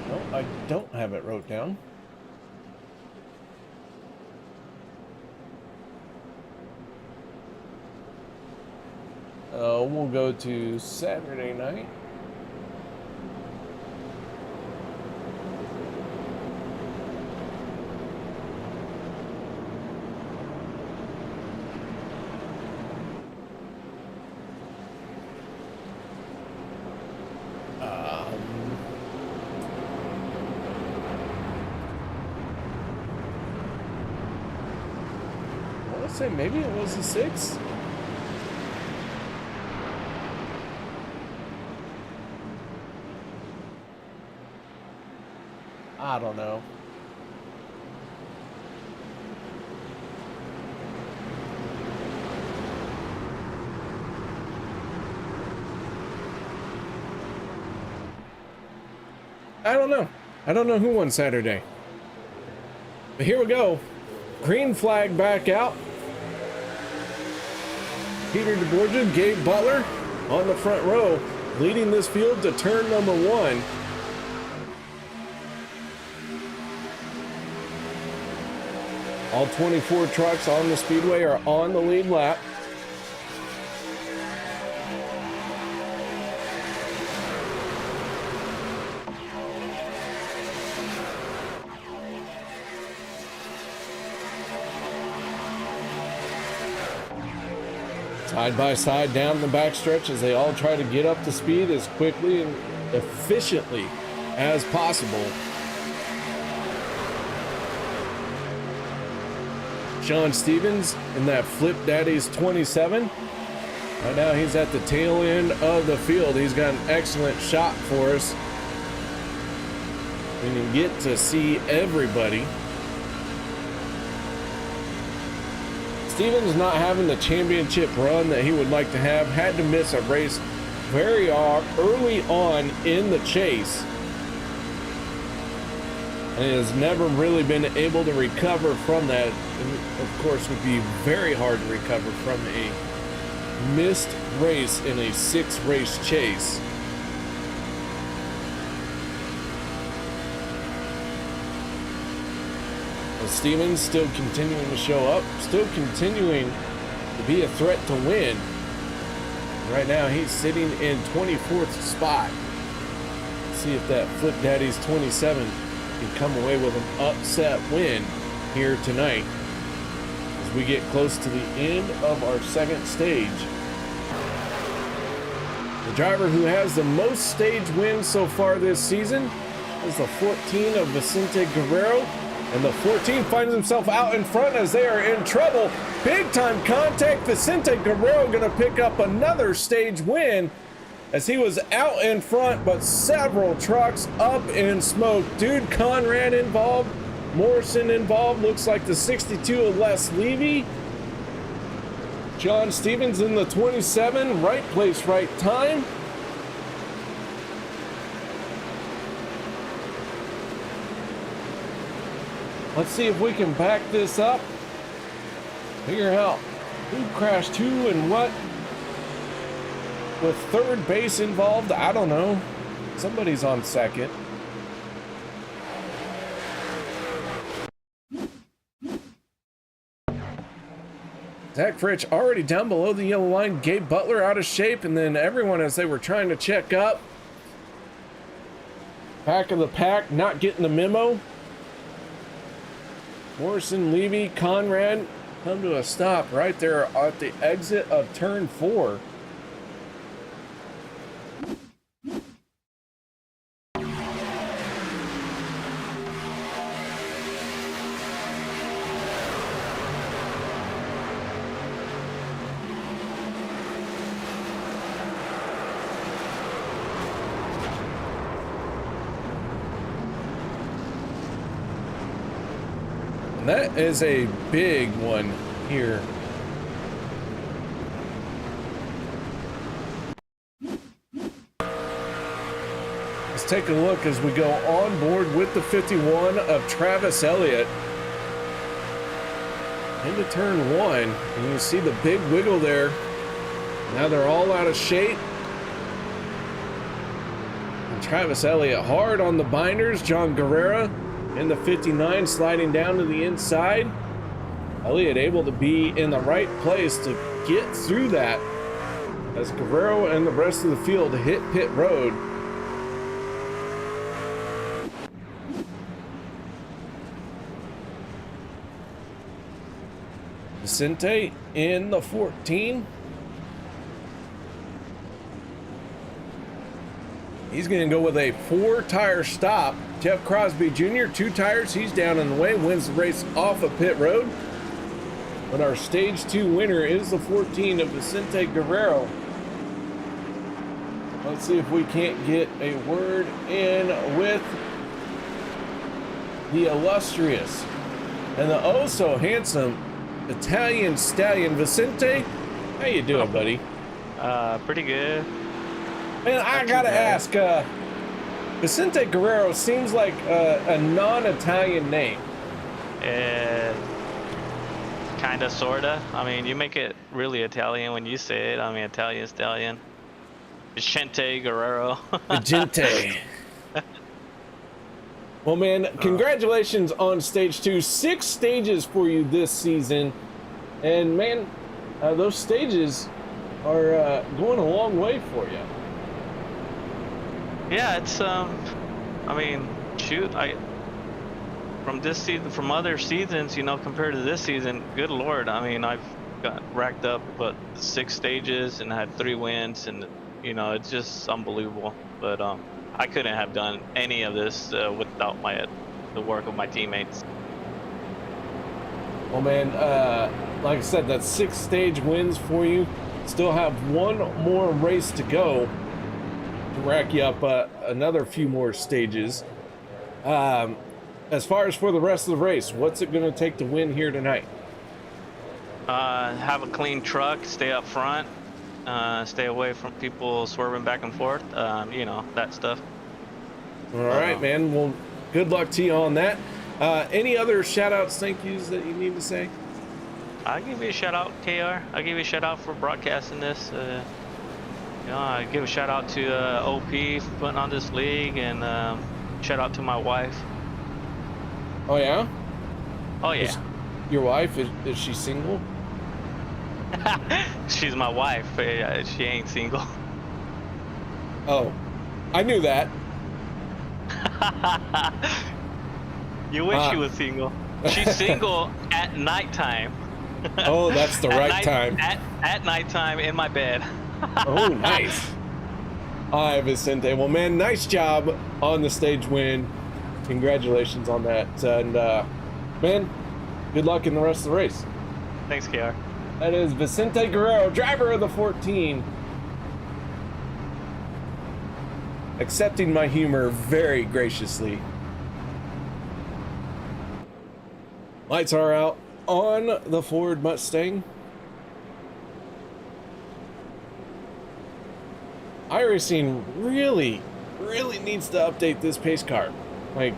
No, I don't have it wrote down. We'll go to Saturday night. I want to say maybe it was the 6th. I don't know. I don't know. I don't know who won Saturday. But here we go. Green flag back out. Peter deBorja, Gabe Butler on the front row, leading this field to turn number 1. All 24 trucks on the speedway are on the lead lap. Side by side down the backstretch as they all try to get up to speed as quickly and efficiently as possible. Shawn Stevens in that Flip Daddy's 27. Right now he's at the tail end of the field. He's got an excellent shot for us. We can get to see everybody. Stevens not having the championship run that he would like to have. Had to miss a race very early on in the chase. And has never really been able to recover from that. And of course, would be very hard to recover from a missed race in a 6-race chase. But Stevens still continuing to show up, still continuing to be a threat to win. Right now, he's sitting in 24th spot. Let's see if that Flip Daddy's 27 can come away with an upset win here tonight as we get close to the end of our second stage. The driver who has the most stage wins so far this season is the 14 of Vicente Guerrero, and the 14 finds himself out in front as they are in trouble. Big time contact. Vicente Guerrero gonna pick up another stage win as he was out in front, but several trucks up in smoke. Dude Conrad involved, Morrison involved, looks like the 62 of Les Levy. Shawn Stevens in the 27, right place, right time. Let's see if we can back this up. Figure out who crashed who and what. With third base involved, I don't know. Somebody's on second. Zach Fritsch already down below the yellow line. Gabe Butler out of shape, and then everyone as they were trying to check up. Back of the pack, not getting the memo. Morrison, Levy, Conrad come to a stop right there at the exit of turn 4. And that is a big one here. Let's take a look as we go on board with the 51 of Travis Elliott into turn 1, and you see the big wiggle there. Now they're all out of shape. And Travis Elliott hard on the binders. John Guerrero in the 59 sliding down to the inside. Elliott able to be in the right place to get through that as Guerrero and the rest of the field hit pit road. Vicente in the 14. He's going to go with a 4-tire stop. Jeff Crosby Jr., 2 tires. He's down in the way, wins the race off of pit road. But our stage 2 winner is the 14 of Vicente Guerrero. Let's see if we can't get a word in with the illustrious and the oh so handsome Italian stallion Vicente. How you doing, buddy? Pretty good. Man, I gotta ask, Vicente Guerrero seems like a non-Italian name. Kinda, sorta. I mean, you make it really Italian when you say it. I mean, Italian stallion. Vicente Guerrero. Vicente. Well, man, congratulations on stage 2. 6 stages for you this season. And, man, those stages are going a long way for you. Yeah, it's, I mean, shoot, from this season, from other seasons, you know, compared to this season, good Lord, I mean, I've got racked up, 6 stages and had 3 wins, and, you know, it's just unbelievable. But, I couldn't have done any of this without the work of my teammates. Well, man, like I said, that's 6 stage wins for you. Still have 1 more race to go to rack you up another few more stages. As far as for the rest of the race, what's it going to take to win here tonight? Have a clean truck, stay up front, stay away from people swerving back and forth, you know, that stuff. All right, man. Well, good luck to you on that. Any other shout-outs, thank yous that you need to say? I'll give you a shout-out, KR. I'll give you a shout-out for broadcasting this. You know, I give a shout-out to OP for putting on this league, and shout-out to my wife. Oh, yeah? Oh, yeah. Your wife, is she single? She's my wife. She ain't single. Oh, I knew that. You wish she was single. She's single at nighttime. Oh, that's the right time. At nighttime in my bed. Oh, nice. All right, Vicente. Well, man, nice job on the stage win. Congratulations on that. And, man, good luck in the rest of the race. Thanks, KR. That is Vicente Guerrero, driver of the 14. Accepting my humor very graciously. Lights are out on the Ford Mustang. iRacing really needs to update this pace car. Like,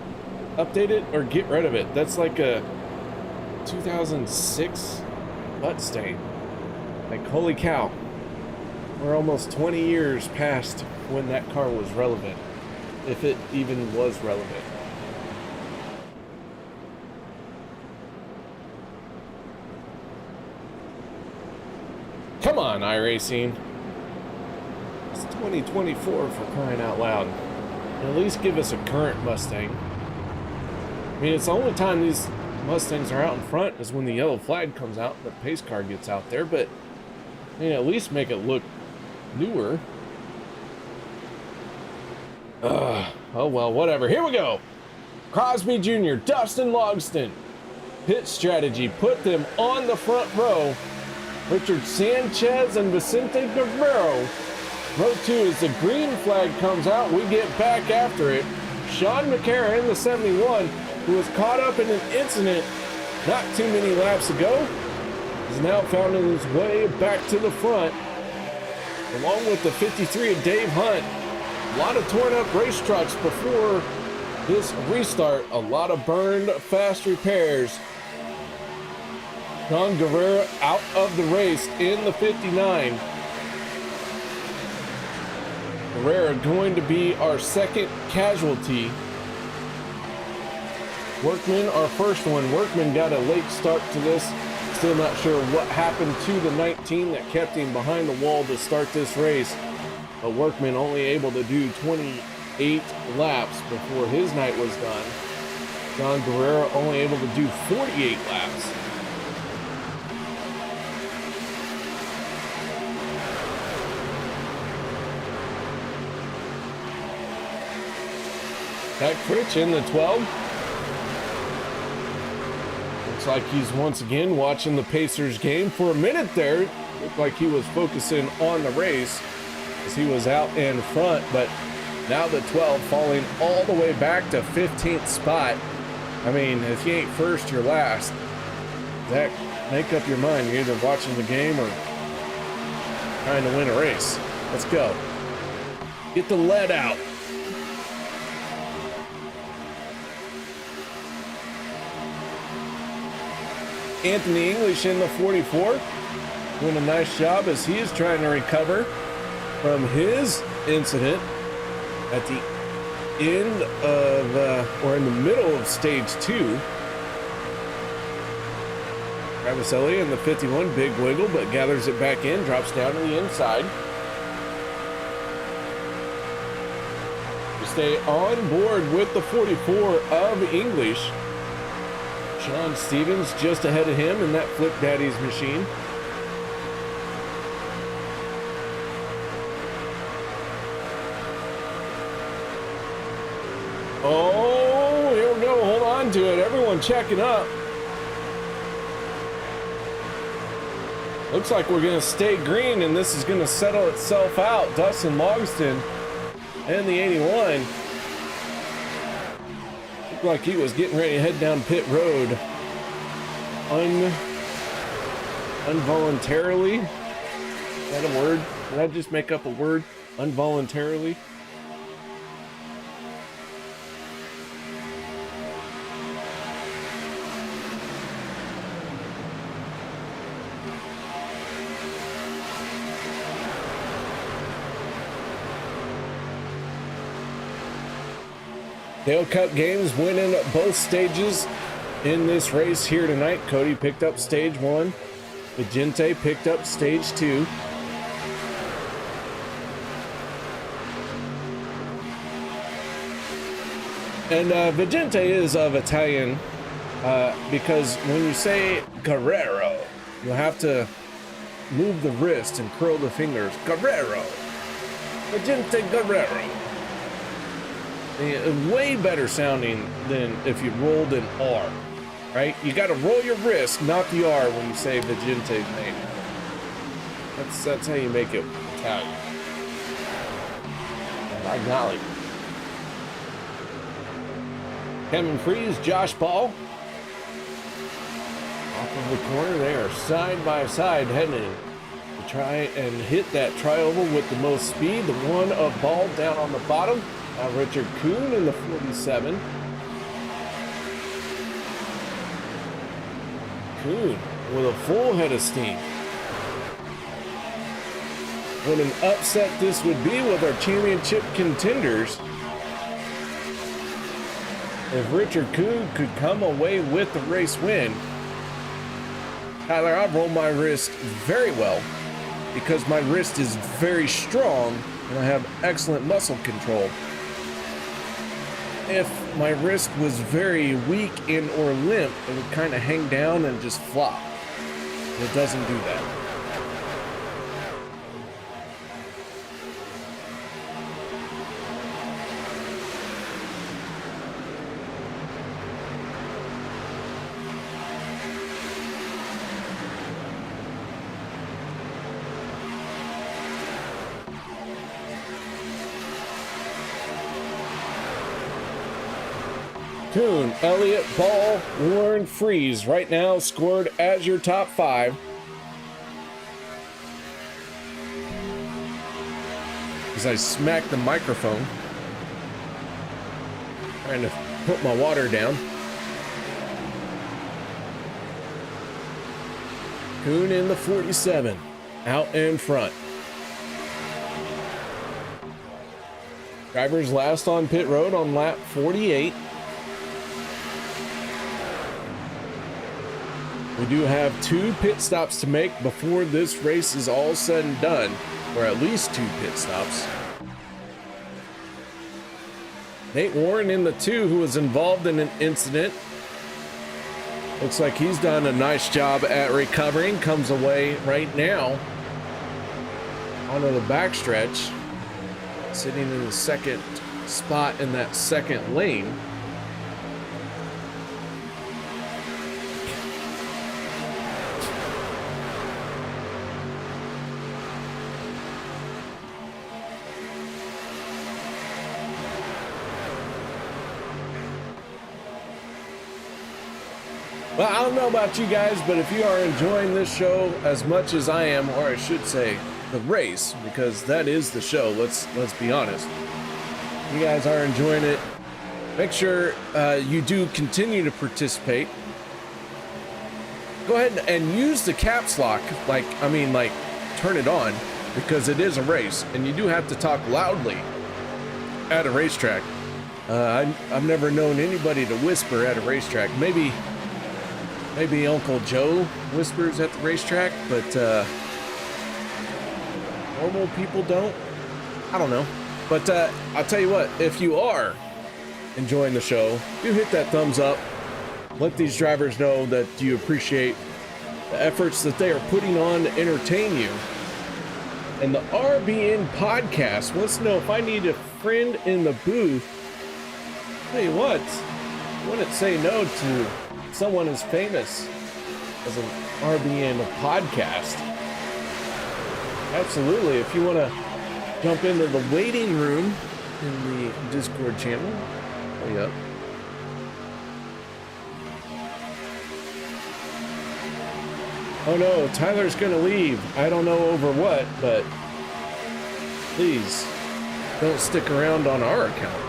update it or get rid of it. That's like a 2006 Mustang. Like, holy cow. We're almost 20 years past when that car was relevant. If it even was relevant. Come on, iRacing. It's 2024 for crying out loud. At least give us a current Mustang. I mean, it's the only time these Mustangs are out in front is when the yellow flag comes out and the pace car gets out there, but I mean, at least make it look newer. Oh well, whatever. Here we go. Crosby Jr., Dustin Logston. Pit strategy put them on the front row. Richard Sanchez and Vicente Guerrero. Row 2 as the green flag comes out, we get back after it. Sean McCarron in the 71, who was caught up in an incident not too many laps ago. He's now found his way back to the front, along with the 53 of Dave Hunt. A lot of torn up race trucks before this restart. A lot of burned fast repairs. Sebastian Guerrero out of the race in the 59. Guerrero going to be our second casualty. Workman, our first one. Workman got a late start to this. Still not sure what happened to the 19 that kept him behind the wall to start this race. But Workman only able to do 28 laps before his night was done. Sebastian Guerrero only able to do 48 laps. Zach Fritsch in the 12. Looks like he's once again watching the Pacers game. For a minute there, looked like he was focusing on the race as he was out in front, but now the 12 falling all the way back to 15th spot. I mean, if you ain't first, you're last. Zach, make up your mind. You're either watching the game or trying to win a race. Let's go. Get the lead out. Anthony English in the 44 doing a nice job as he is trying to recover from his incident at the end of or in the middle of stage 2. Travis Elliott in the 51, big wiggle, but gathers it back in, drops down to the inside. We stay on board with the 44 of English. Shawn Stevens just ahead of him in that Flip Daddy's machine. Oh, here we go. Hold on to it. Everyone checking up. Looks like we're going to stay green, and this is going to settle itself out. Dustin Logston and the 81. Looked like he was getting ready to head down pit road. Involuntarily. Is that a word? Did I just make up a word? Involuntarily. Dale Cup games winning both stages in this race here tonight. Kody picked up stage 1. Vicente picked up stage 2. And Vicente is of Italian because when you say Guerrero, you have to move the wrist and curl the fingers. Guerrero. Vicente Guerrero. Way better sounding than if you rolled an R, right? You got to roll your wrist, not the R, when you say Vicente's name. That's how you make it Italian. By golly. Kevin Freis, Josh Ball. Off of the corner, they are side by side heading to try and hit that tri-oval with the most speed. The one of Ball down on the bottom. Now Richard Kuhn in the 47. Kuhn with a full head of steam. What an upset this would be with our championship contenders. If Richard Kuhn could come away with the race win. Tyler, I've rolled my wrist very well because my wrist is very strong and I have excellent muscle control. If my wrist was very weak and or limp, it would kind of hang down and just flop. And it doesn't do that. Kuhn, Elliott, Ball, Warren, Freis right now scored as your top 5. As I smack the microphone, trying to put my water down. Kuhn in the 47, out in front. Drivers last on pit road on lap 48. We do have 2 pit stops to make before this race is all said and done, or at least 2 pit stops. Nate Warren in the 2, who was involved in an incident. Looks like he's done a nice job at recovering. Comes away right now onto the backstretch, sitting in the second spot in that second lane. Well, I don't know about you guys, but if you are enjoying this show as much as I am, or I should say the race, because that is the show, let's be honest. You guys are enjoying it. Make sure you do continue to participate. Go ahead and use the caps lock, like turn it on, because it is a race, and you do have to talk loudly at a racetrack. I've never known anybody to whisper at a racetrack. Maybe Uncle Joe whispers at the racetrack, but normal people don't. I don't know. But I'll tell you what, if you are enjoying the show, do hit that thumbs up. Let these drivers know that you appreciate the efforts that they are putting on to entertain you. And the RBN podcast wants to know if I need a friend in the booth. Tell you what, I wouldn't say no to someone as famous as an RBN podcast. Absolutely. If you want to jump into the waiting room in the Discord channel, oh yeah. Oh no, Tyler's gonna leave. I don't know over what, but please don't stick around on our account.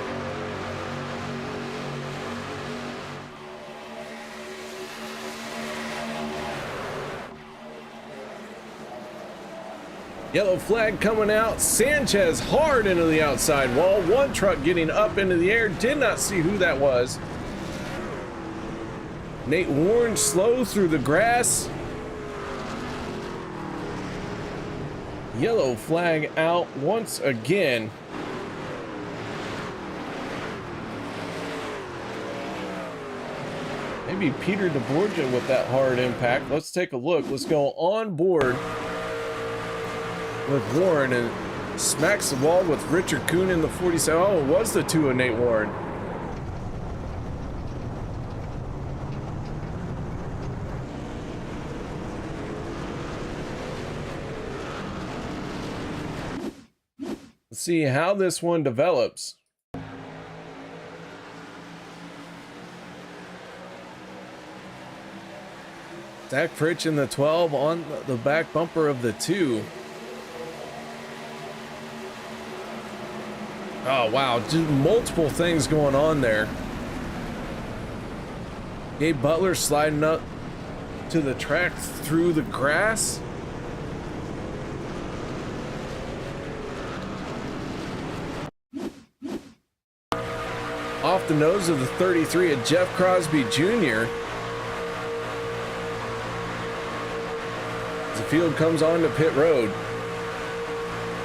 Yellow flag coming out. Sanchez hard into the outside wall. One truck getting up into the air. Did not see who that was. Nate Warren slow through the grass. Yellow flag out once again. Maybe Peter deBorja with that hard impact. Let's take a look. Let's go on board with Warren and smacks the wall with Richard Kuhn in the 47. Oh, it was the 2 of Nate Warren. Let's see how this one develops. Zach Fritch in the 12 on the back bumper of the 2. Oh, wow. Just multiple things going on there. Gabe Butler sliding up to the track through the grass. Off the nose of the 33 of Jeff Crosby Jr. As the field comes on to pit road.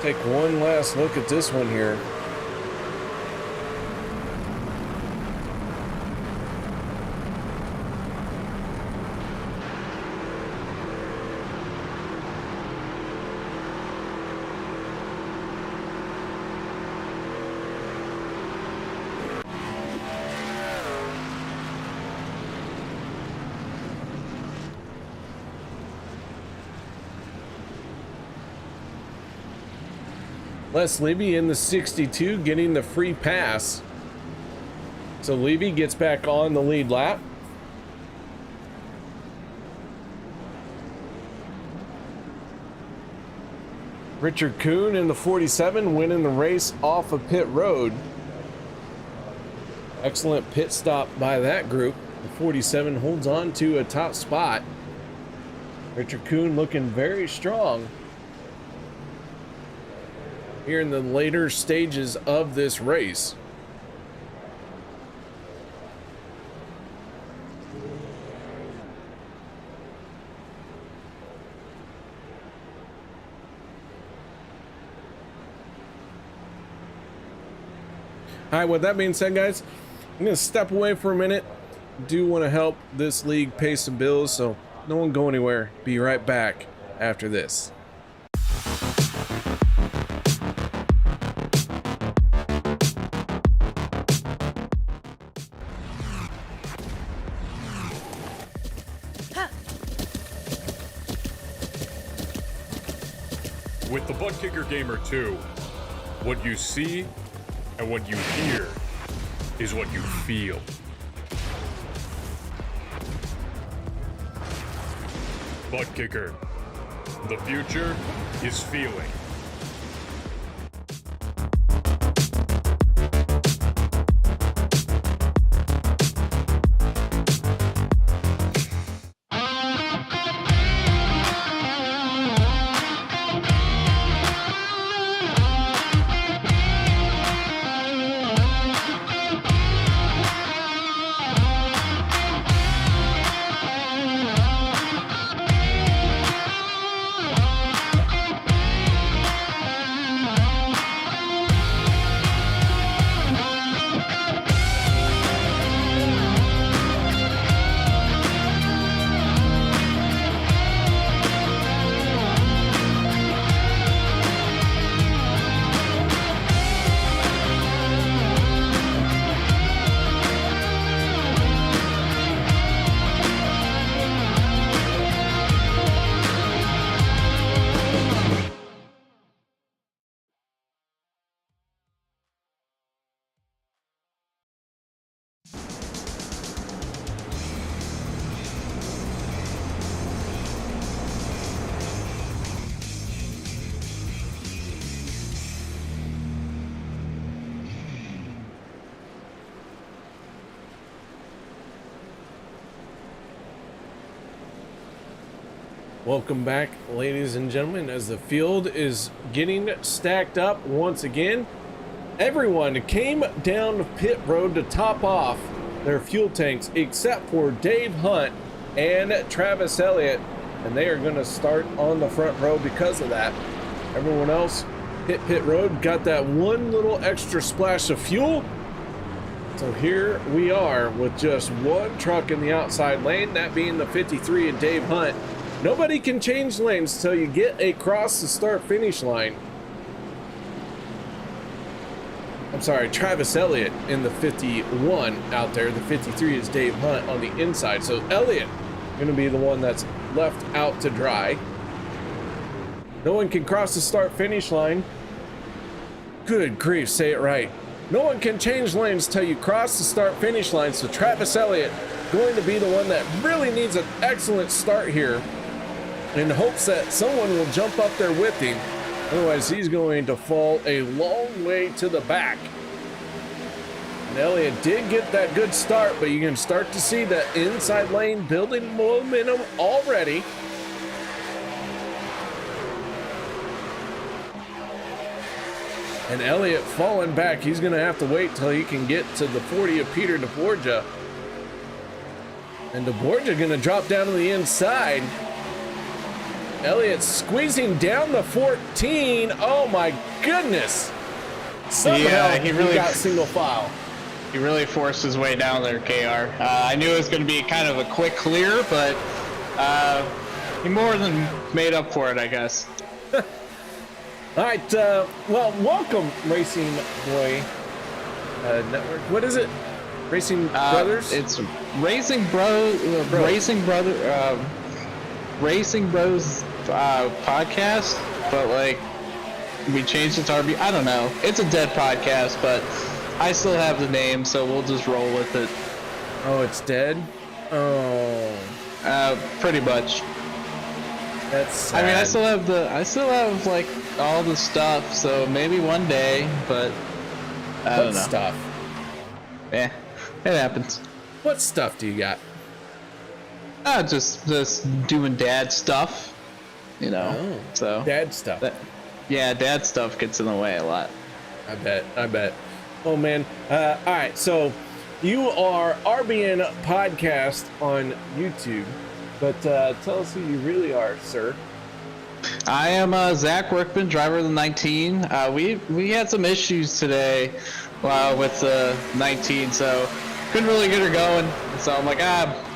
Take one last look at this one here. Les Libby in the 62 getting the free pass. So Levy gets back on the lead lap. Richard Kuhn in the 47 winning the race off of pit road. Excellent pit stop by that group. The 47 holds on to a top spot. Richard Kuhn looking very strong here in the later stages of this race. All right, with that being said, guys, I'm going to step away for a minute. Do want to help this league pay some bills, so no one go anywhere. Be right back after this. With the Butt Kicker Gamer 2, what you see and what you hear is what you feel. Butt Kicker. The future is feeling. Welcome back, ladies and gentlemen, as the field is getting stacked up once again. Everyone came down pit road to top off their fuel tanks except for Dave Hunt and Travis Elliott, and they are going to start on the front row because of that. Everyone else hit pit road, got that one little extra splash of fuel. So here we are with just one truck in the outside lane, that being the 53 and Dave Hunt. Nobody can change lanes till you get across the start-finish line. I'm sorry, Travis Elliott in the 51 out there. The 53 is Dave Hunt on the inside. So Elliott going to be the one that's left out to dry. No one can cross the start-finish line. Good grief, say it right. No one can change lanes till you cross the start-finish line. So Travis Elliott going to be the one that really needs an excellent start here, in hopes that someone will jump up there with him. Otherwise, he's going to fall a long way to the back. And Elliott did get that good start, but you can start to see that inside lane building momentum already. And Elliott falling back. He's going to have to wait till he can get to the 40 of Peter deBorja. And deBorja going to drop down to the inside. Elliott squeezing down the 14. Oh my goodness. Somehow he really got single file. He really forced his way down there, KR. I knew it was going to be kind of a quick clear, but he more than made up for it, I guess. All right, well, welcome, Racing Boy Network. What is it? Racing Brothers? It's Racing Bros podcast, but like we changed it to RB. I don't know. It's a dead podcast, but I still have the name, so we'll just roll with it. Oh, it's dead? Oh. Pretty much. That's sad. I mean, I still have like all the stuff, so maybe one day, but I don't know. What stuff? Yeah, it happens. What stuff do you got? Just doing dad stuff, you know. Oh, so dad stuff. Yeah, dad stuff gets in the way a lot. I bet. Oh man. All right, so you are RBN Podcast on YouTube, but tell us who you really are, sir. I am Zach Workman, driver of the 19. We had some issues today with the 19, so couldn't really get her going. So I'm like,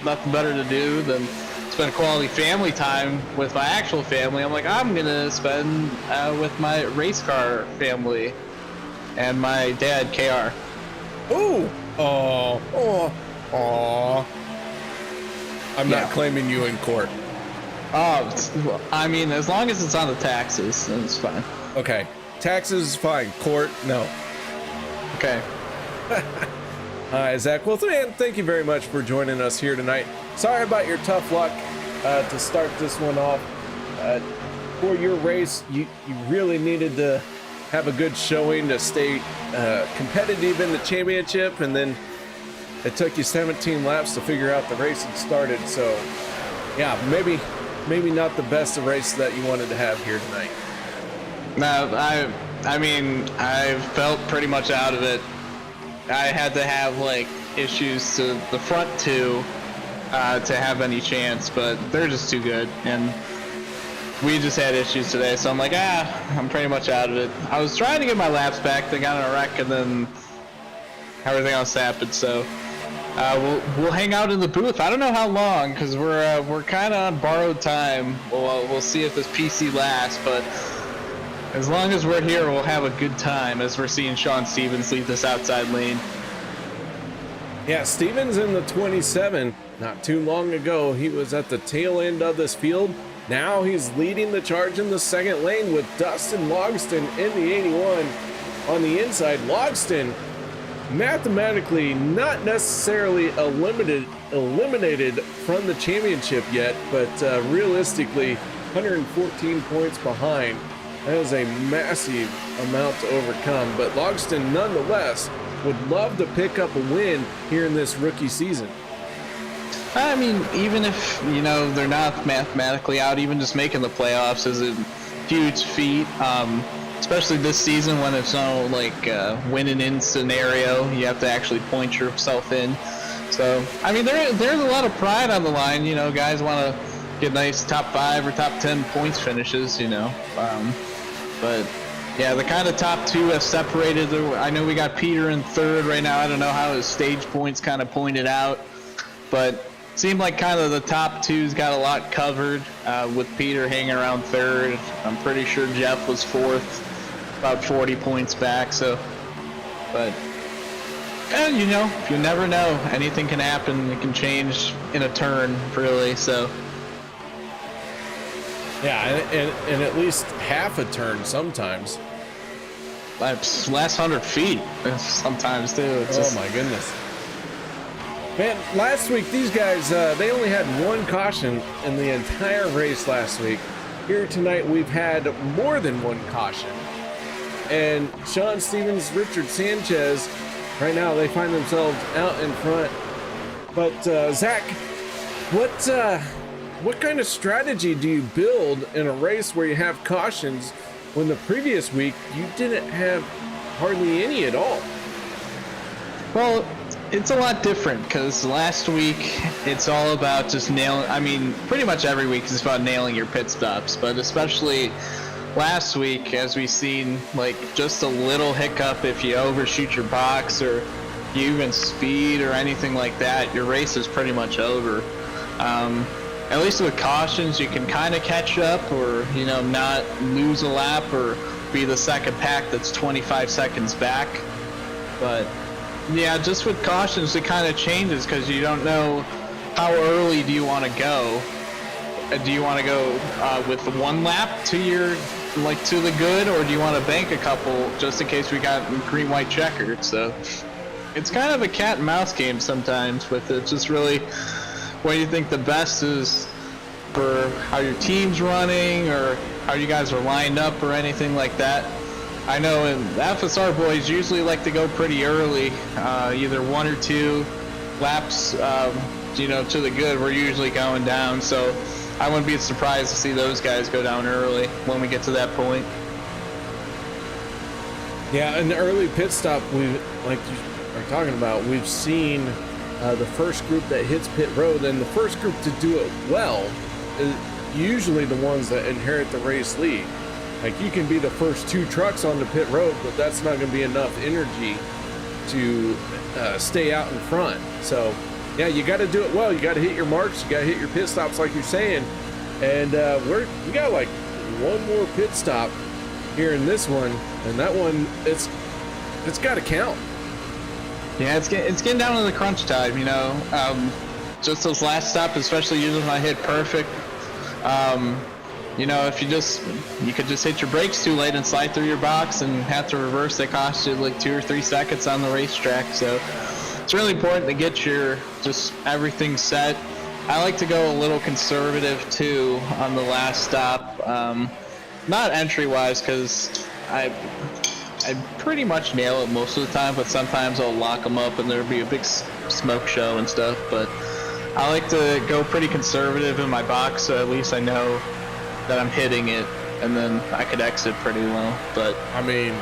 nothing better to do than spend quality family time with my actual family. I'm like, I'm gonna spend with my race car family and my dad, KR. Ooh. Oh. I'm not claiming you in court. Oh, I mean, as long as it's on the taxes, then it's fine. Okay. Taxes is fine. Court, no. Okay. All right, Zach. Well, man, thank you very much for joining us here tonight. Sorry about your tough luck to start this one off. For your race, you really needed to have a good showing to stay competitive in the championship, and then it took you 17 laps to figure out the race had started. So, yeah, maybe not the best of race that you wanted to have here tonight. No, I mean, I felt pretty much out of it. I had to have like issues to the front two to have any chance, but they're just too good, and we just had issues today. So I'm like, I'm pretty much out of it. I was trying to get my laps back, they got in a wreck, and then everything else happened. So we'll hang out in the booth. I don't know how long, because we're kind of on borrowed time. We'll see if this PC lasts, but as long as we're here, we'll have a good time as we're seeing Shawn Stevens lead this outside lane. Yeah, Stevens in the 27. Not too long ago, he was at the tail end of this field. Now he's leading the charge in the second lane with Dustin Logston in the 81 on the inside. Logston mathematically not necessarily eliminated from the championship yet, but realistically 114 points behind. That is a massive amount to overcome, but Logston nonetheless would love to pick up a win here in this rookie season. I mean, even if, they're not mathematically out, even just making the playoffs is a huge feat, especially this season when it's no, winning in scenario. You have to actually point yourself in. So, I mean, there's a lot of pride on the line. Guys want to get nice top 5 or top 10 points finishes, but yeah, the kind of top 2 have separated. I know we got Peter in 3rd right now. I don't know how his stage points kind of pointed out, but seemed like kind of the top 2's got a lot covered, with Peter hanging around 3rd. I'm pretty sure Jeff was 4th, about 40 points back. So, but you never know. Anything can happen. It can change in a turn, really. So. Yeah, and at least half a turn sometimes. Last 100 feet sometimes too. My goodness. Man, last week these guys, they only had one caution in the entire race last week. Here tonight we've had more than one caution. And Shawn Stevens, Richard Sanchez, right now they find themselves out in front. But Zach, what kind of strategy do you build in a race where you have cautions when the previous week you didn't have hardly any at all? Well, it's a lot different because last week it's all about just nailing. I mean, pretty much every week is about nailing your pit stops, but especially last week, as we've seen, just a little hiccup if you overshoot your box or you even speed or anything like that, your race is pretty much over. At least with cautions, you can kind of catch up or, not lose a lap or be the second pack that's 25 seconds back. But, yeah, just with cautions, it kind of changes because you don't know how early do you want to go. Do you want to go with 1 lap to your like to the good, or do you want to bank a couple just in case we got green white checkered? So it's kind of a cat and mouse game sometimes with it. Just really what do you think the best is for how your team's running or how you guys are lined up or anything like that. I know in the FSR boys usually like to go pretty early, either 1 or 2 laps, you know, to the good. We're usually going down, so I wouldn't be surprised to see those guys go down early when we get to that point. Yeah, an early pit stop, like you are talking about, we've seen the first group that hits pit road, and the first group to do it well is usually the ones that inherit the race lead. Like, you can be the first 2 trucks on the pit road, but that's not going to be enough energy to stay out in front. So yeah, you got to do it well. You got to hit your marks. You got to hit your pit stops, like you're saying. And we got like 1 more pit stop here in this one, and that one it's got to count. Yeah, it's getting down to the crunch time, you know. Just those last stops, especially usually when I hit perfect. You know, if you could just hit your brakes too late and slide through your box and have to reverse, they cost you like 2 or 3 seconds on the racetrack. So it's really important to get your just everything set. I like to go a little conservative too on the last stop. Not entry wise, because I pretty much nail it most of the time, but sometimes I'll lock them up and there'll be a big smoke show and stuff. But I like to go pretty conservative in my box, so at least I know that I'm hitting it, and then I could exit pretty well. But I mean,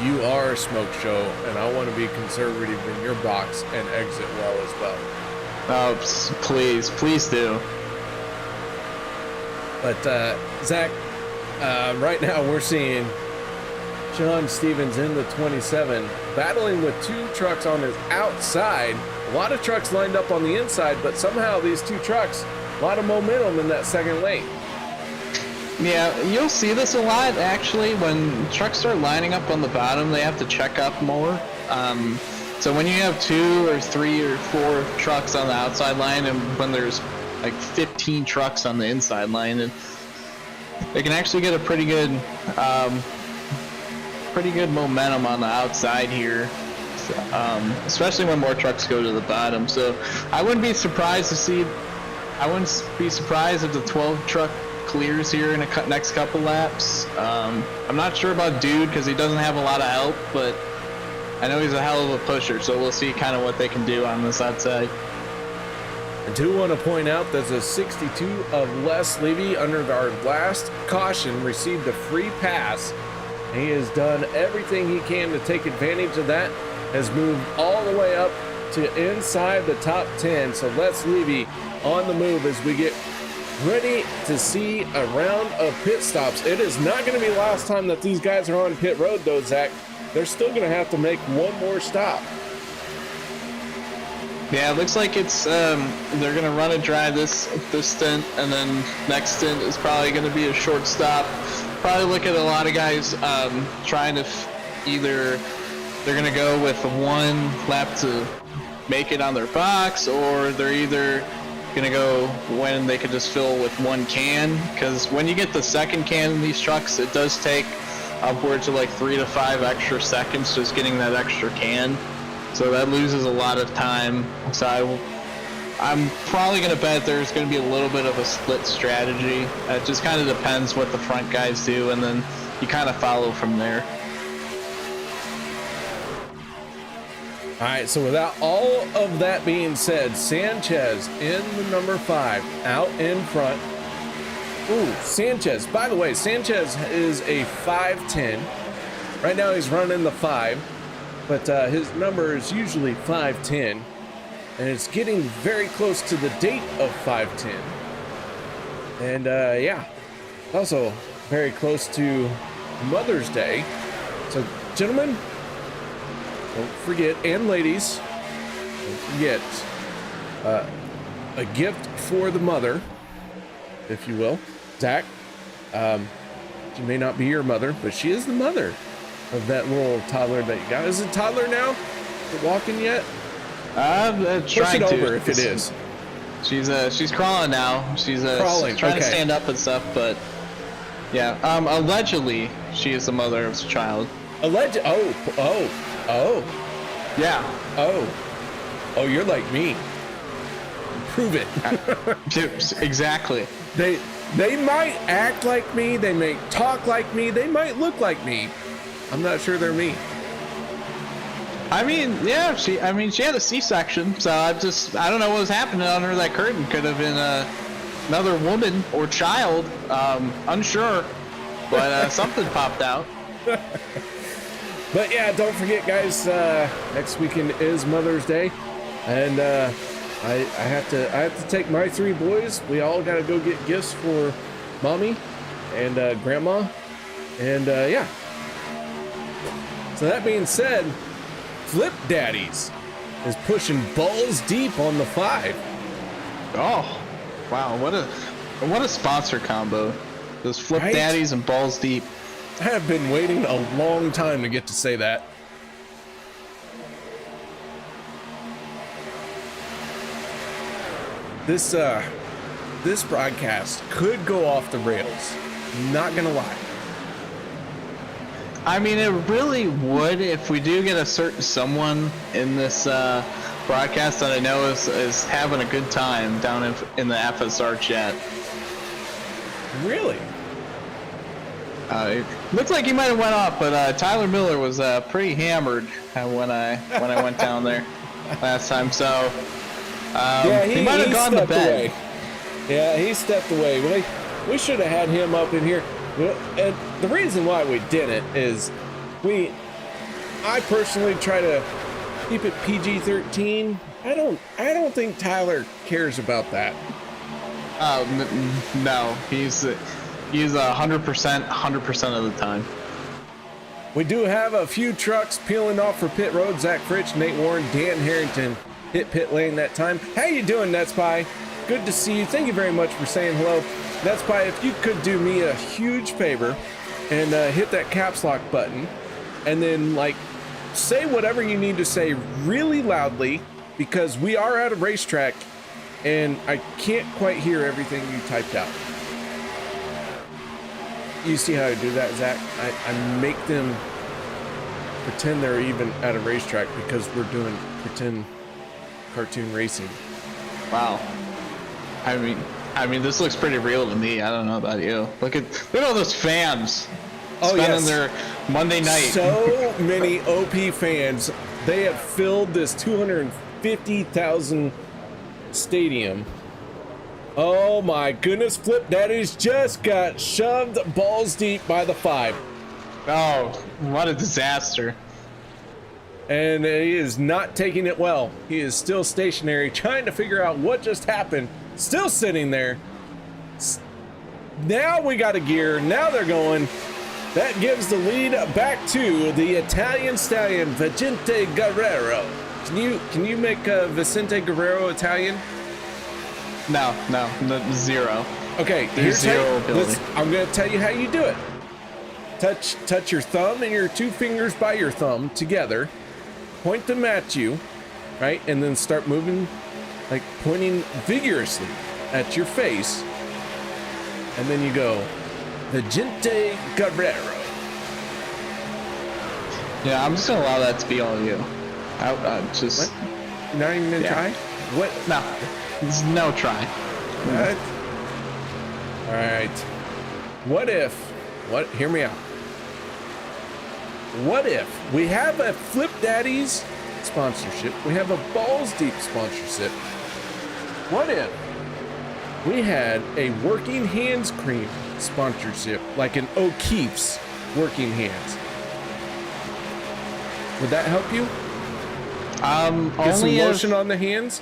you are a smoke show, and I want to be conservative in your box and exit well as well. Oh, please do. But Zach, right now we're seeing Shawn Stevens in the 27 battling with 2 trucks on his outside. A lot of trucks lined up on the inside, but somehow these 2 trucks, a lot of momentum in that second lane. Yeah, you'll see this a lot actually. When trucks start lining up on the bottom, they have to check up more. So when you have 2 or 3 or 4 trucks on the outside line, and when there's like 15 trucks on the inside line, and they can actually get a pretty good momentum on the outside here, especially when more trucks go to the bottom. So I wouldn't be surprised if the 12 truck clears here in the next couple laps. I'm not sure about Dude because he doesn't have a lot of help, but I know he's a hell of a pusher, so we'll see kind of what they can do on this outside. I do want to point out there's a 62 of Les Levy under our last caution received a free pass. He has done everything he can to take advantage of that, has moved all the way up to inside the top 10. So Les Levy on the move as we get ready to see a round of pit stops. It is not going to be last time that these guys are on pit road though, Zach. They're still going to have to make 1 more stop. Yeah, it looks like it's they're going to run a dry this stint, and then next stint is probably going to be a short stop. Probably look at a lot of guys trying to either they're going to go with 1 lap to make it on their box, or they're either going to go when they could just fill with 1 can, because when you get the second can in these trucks, it does take upwards of like 3 to 5 extra seconds just getting that extra can. So that loses a lot of time. So I'm probably going to bet there's going to be a little bit of a split strategy. It just kind of depends what the front guys do, and then you kind of follow from there. All right, so without all of that being said, Sanchez in the number 5, out in front. Ooh, Sanchez. By the way, Sanchez is a 5'10". Right now he's running the 5, but his number is usually 5'10", and it's getting very close to the date of 5'10". And yeah, also very close to Mother's Day. So, gentlemen, don't forget, and ladies, don't forget a gift for the mother, if you will. Zach, she may not be your mother, but she is the mother of that little toddler that you got. Is it toddler now? Is it walking yet? Push it over if it is. She's crawling now. She's crawling. trying okay. to stand up and stuff, but Yeah. Allegedly, she is the mother of the child. Alleged. Oh. Yeah. Oh, you're like me. Prove it. Exactly. They might act like me, they may talk like me, they might look like me. I'm not sure they're me. I mean, yeah, she had a C-section, so I don't know what was happening under that curtain. Could have been another woman or child, unsure, but something popped out. But yeah, don't forget, guys, next weekend is Mother's Day, and I have to take my 3 boys. We all gotta go get gifts for mommy and grandma, and yeah. So that being said, Flip Daddies is pushing balls deep on the 5. Oh, wow! What a sponsor combo. Those Flip Right? Daddies and balls deep. I have been waiting a long time to get to say that. This broadcast could go off the rails. Not gonna lie. I mean, it really would if we do get a certain someone in this broadcast that I know is having a good time down in the FSR chat. Really? It looked like he might have went off, but Tyler Miller was pretty hammered when I went down there last time. So Yeah, he might have gone to stepped bed. away. Yeah, he stepped away. We should have had him up in here. And the reason why we didn't is I personally try to keep it PG-13. I don't think Tyler cares about that. No, he's 100% of the time. We do have a few trucks peeling off for pit road. Zach Fritch, Nate Warren, Dan Harrington hit pit lane that time. How you doing, Netspy? Good to see you. Thank you very much for saying hello. Netspy, if you could do me a huge favor and hit that caps lock button and then say whatever you need to say really loudly, because we are at a racetrack and I can't quite hear everything you typed out. You see how I do that, Zach? I make them pretend they're even at a racetrack because we're doing pretend cartoon racing. Wow. I mean, this looks pretty real to me. I don't know about you. Look at all those fans spending their Monday night. So many OP fans. They have filled this 250,000 stadium. Oh my goodness, Flip Daddies just got shoved balls deep by the 5. Oh, what a disaster. And he is not taking it well. He is still stationary, trying to figure out what just happened. Still sitting there. Now we got a gear. Now they're going. That gives the lead back to the Italian stallion, Vicente Guerrero. Can you make Vicente Guerrero Italian? No, zero. Okay, There's zero ability. I'm gonna tell you how you do it. Touch your thumb and your 2 fingers by your thumb together. Point them at you, right? And then start moving, pointing vigorously at your face. And then you go, Vicente Guerrero. Yeah, I'm just gonna allow that to be all you. Just. What? Not even gonna try? What? No. There's no try. What? All right. Hear me out. What if we have a Flip Daddies sponsorship? We have a Balls Deep sponsorship. What if we had a Working Hands Cream sponsorship, like an O'Keefe's Working Hands? Would that help you? Get some lotion on the hands?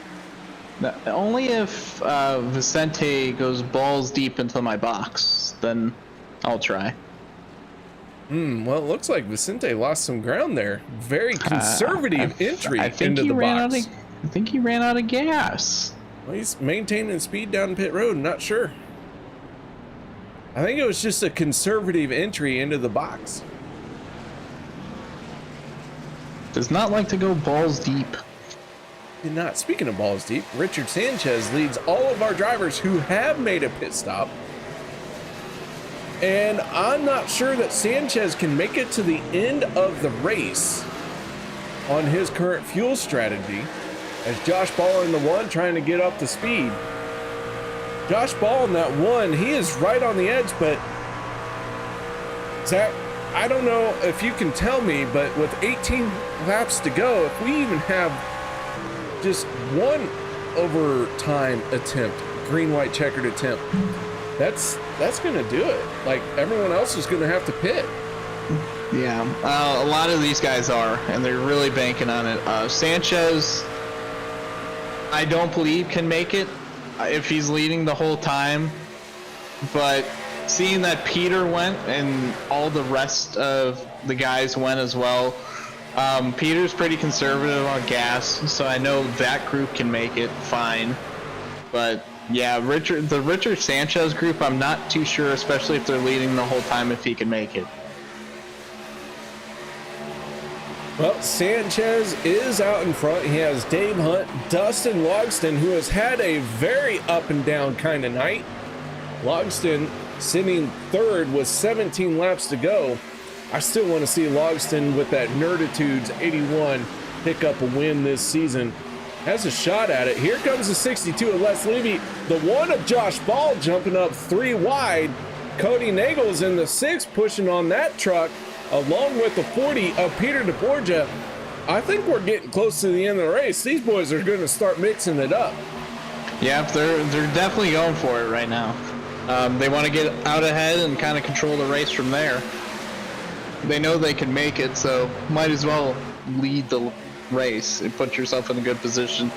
Only if Vicente goes balls deep into my box, then I'll try. Well, it looks like Vicente lost some ground there. Very conservative entry into the box. I think he ran out of gas. Well, he's maintaining speed down pit road. Not sure. I think it was just a conservative entry into the box. Does not like to go balls deep. Did not. Speaking of balls deep, Richard Sanchez leads all of our drivers who have made a pit stop. And I'm not sure that Sanchez can make it to the end of the race on his current fuel strategy, as Josh Ball in the 1 trying to get up to speed. Josh Ball in that 1, he is right on the edge, but Zach, I don't know if you can tell me, but with 18 laps to go, if we even have just one overtime attempt, green-white checkered attempt, that's going to do it. Like, everyone else is going to have to pit. Yeah, a lot of these guys are, and they're really banking on it. Sanchez, I don't believe can make it if he's leading the whole time, but seeing that Peter went and all the rest of the guys went as well, Peter's pretty conservative on gas, so I know that group can make it fine. But yeah, the Richard Sanchez group, I'm not too sure, especially if they're leading the whole time, if he can make it. Well, Sanchez is out in front. He has Dave Hunt, Dustin Logston, who has had a very up and down kind of night. Logston sitting third with 17 laps to go. I still want to see Logston with that Nerditudes 81 pick up a win this season. Has a shot at it. Here comes the 62 of Les Levy. The 1 of Josh Ball jumping up 3 wide. Kody Neagles in the 6 pushing on that truck, along with the 40 of Peter deBorja. I think we're getting close to the end of the race. These boys are going to start mixing it up. Yeah, they're definitely going for it right now. They want to get out ahead and kind of control the race from there. They know they can make it, so might as well lead the race and put yourself in a good position.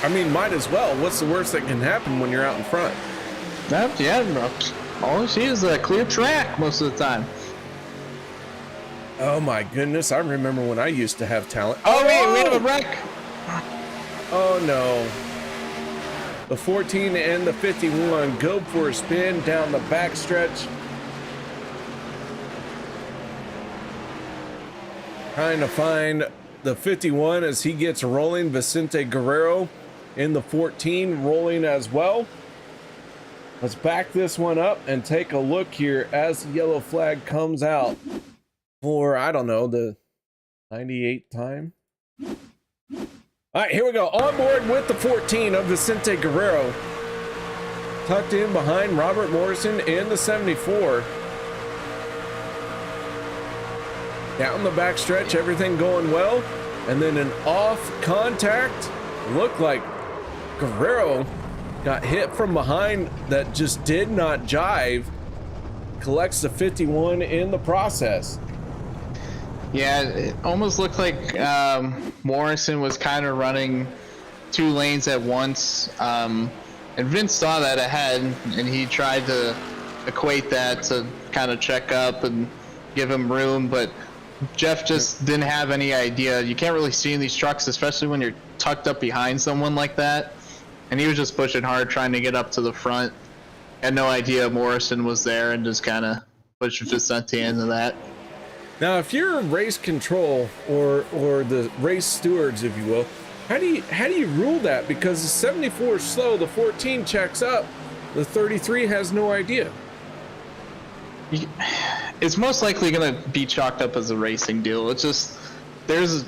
I mean, might as well. What's the worst that can happen when you're out in front? Yeah, all you see is a clear track most of the time. Oh my goodness, I remember when I used to have talent. Oh wait, we have a wreck. Oh no. The 14 and the 51 go for a spin down the backstretch. Trying to find the 51 as he gets rolling. Vicente Guerrero in the 14 rolling as well. Let's back this one up and take a look here as the yellow flag comes out for, I don't know, the 98th time. All right, here we go. On board with the 14 of Vicente Guerrero. Tucked in behind Robert Morrison in the 74. Down the backstretch, everything going well. And then an off contact. Looked like Guerrero got hit from behind that just did not jive. Collects the 51 in the process. Yeah, it almost looked like Morrison was kind of running 2 lanes at once. And Vince saw that ahead, and he tried to equate that to kind of check up and give him room, but Jeff just didn't have any idea. You can't really see in these trucks, especially when you're tucked up behind someone like that. And he was just pushing hard, trying to get up to the front. Had no idea Morrison was there and just kind of pushed Vicente into that. Now, if you're race control or the race stewards, if you will, how do you rule that? Because the 74 is slow, the 14 checks up, the 33 has no idea. It's most likely going to be chalked up as a racing deal. It's just there's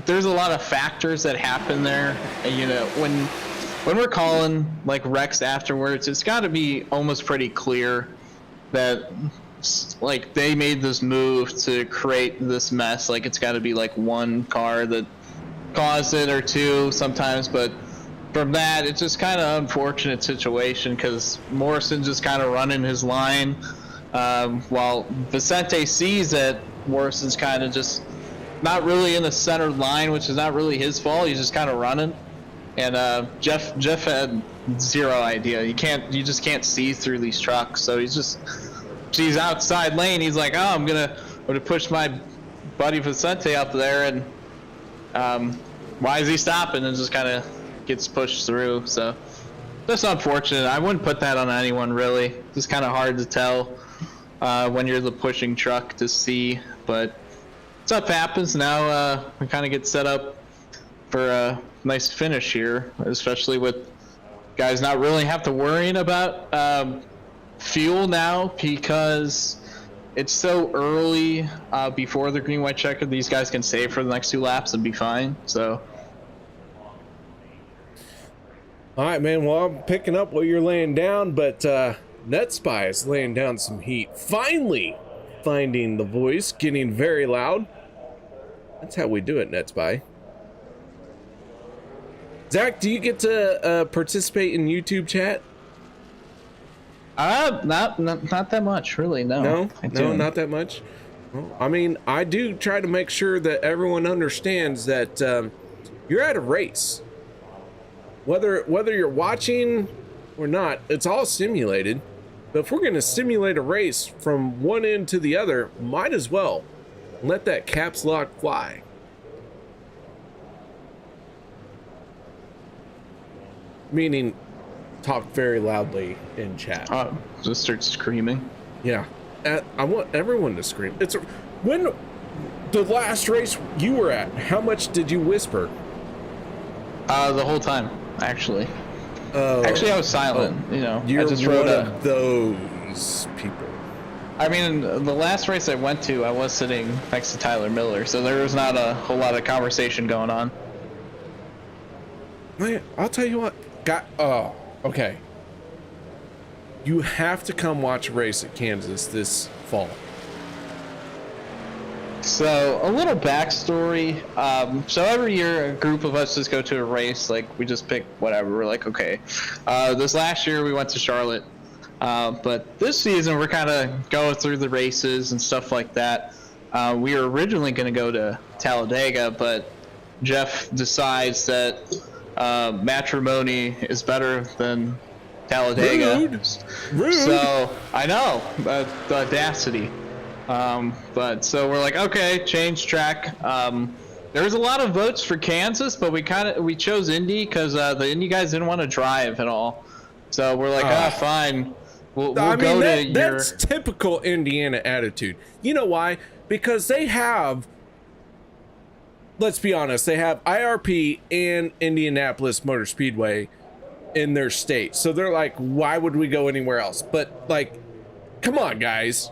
a lot of factors that happen there. And, you know, when we're calling like wrecks afterwards, it's got to be almost pretty clear that like they made this move to create this mess. Like it's got to be like one car that caused it or 2 sometimes, but from that it's just kind of unfortunate situation because Morrison just kind of running his line while Vicente sees that Morrison's kind of just not really in the center line, which is not really his fault. He's just kind of running. And Jeff had zero idea. You just can't see through these trucks. So he's outside lane. He's like, oh, I'm gonna push my buddy Vicente up there, and why is he stopping? And just kind of gets pushed through. So that's unfortunate. I wouldn't put that on anyone really. It's kind of hard to tell when you're the pushing truck to see, but stuff happens. Now we kind of get set up for a nice finish here, especially with guys not really have to worry about fuel now because it's so early before the green white checker. These guys can save for the next 2 laps and be fine. So. All right, man. Well, I'm picking up what you're laying down, but NetSpy is laying down some heat. Finally finding the voice, getting very loud. That's how we do it, NetSpy. Zach, do you get to participate in YouTube chat? Not that much, really. No, no, not that much. Well, I mean, I do try to make sure that everyone understands that you're at a race. Whether you're watching or not, it's all simulated. But if we're going to simulate a race from one end to the other, might as well let that caps lock fly. Meaning, talk very loudly in chat. Just start screaming. Yeah, I want everyone to scream. When the last race you were at, how much did you whisper? The whole time, actually. Actually, I was silent. You're I just one of those people. I mean, the last race I went to, I was sitting next to Tyler Miller, so there was not a whole lot of conversation going on. Man, I'll tell you what. Okay. You have to come watch a race at Kansas this fall. So, a little backstory. So every year, a group of us just go to a race. Like, we just pick whatever. We're like, okay. This last year, we went to Charlotte. But this season, we're kind of going through the races and stuff like that. We were originally going to go to Talladega, but Jeff decides that Matrimony is better than Talladega. Rude. So, I know. The audacity. But so we're like, okay, change track. There was a lot of votes for Kansas, but we chose Indy because the Indy guys didn't want to drive at all. So we're like, fine, we'll go to your. That's typical Indiana attitude. You know why? Because they have. Let's be honest. They have IRP and Indianapolis Motor Speedway in their state, so they're like, why would we go anywhere else? But like, come on, guys.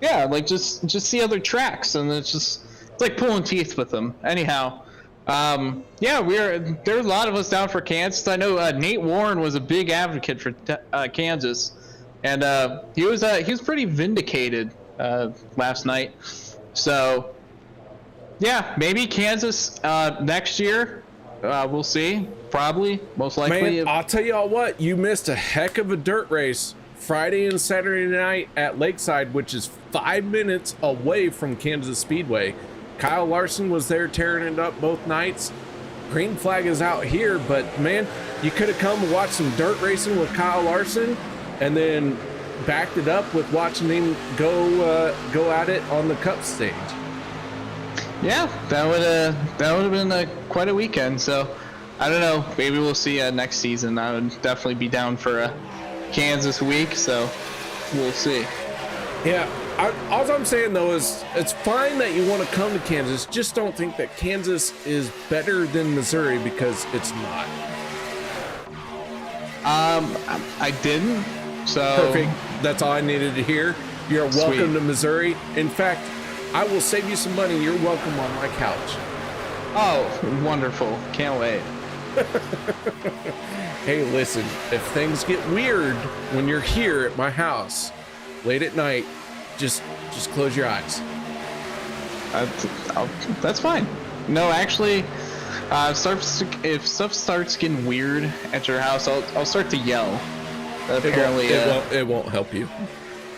Yeah, like just see other tracks, and it's like pulling teeth with them. Anyhow, yeah, there's a lot of us down for Kansas. I know Nate Warren was a big advocate for Kansas, and he was pretty vindicated last night. So yeah, maybe Kansas next year. We'll see. Probably, most likely. Man, I'll tell y'all what, you missed a heck of a dirt race Friday and Saturday night at Lakeside, which is 5 minutes away from Kansas Speedway. Kyle Larson was there tearing it up both nights. Green flag is out here, but man, you could have come and watched some dirt racing with Kyle Larson and then backed it up with watching him go at it on the Cup stage. Yeah, that would have been quite a weekend. So I don't know, maybe we'll see next season. I would definitely be down for a Kansas week, so we'll see. Yeah, all I'm saying though is it's fine that you want to come to Kansas, just don't think that Kansas is better than Missouri, because it's not. I didn't, so perfect. That's all I needed to hear. You're welcome to Missouri. In fact, I will save you some money. You're welcome on my couch. Oh, wonderful. Can't wait. Hey, listen, if things get weird when you're here at my house late at night, just close your eyes. That's fine. No, actually, if stuff starts getting weird at your house, I'll start to yell. Apparently, it won't help you.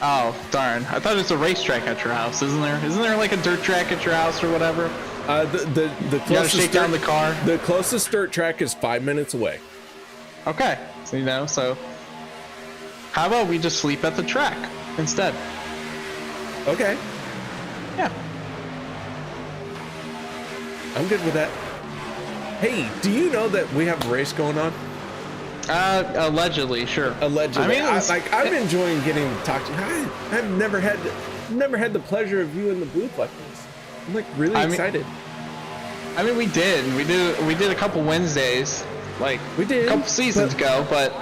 Oh, darn. I thought it was a racetrack at your house, isn't there? Isn't there like a dirt track at your house or whatever? The you gotta shake down the car. The closest dirt track is 5 minutes away. Okay, so how about we just sleep at the track instead? Okay. Yeah. I'm good with that. Hey, do you know that we have a race going on? Allegedly, sure. Allegedly. I mean, I'm enjoying getting to talk to you. I've never had the pleasure of you in the booth like this. I'm like really excited. I mean, we did a couple Wednesdays, like we did a couple seasons ago, but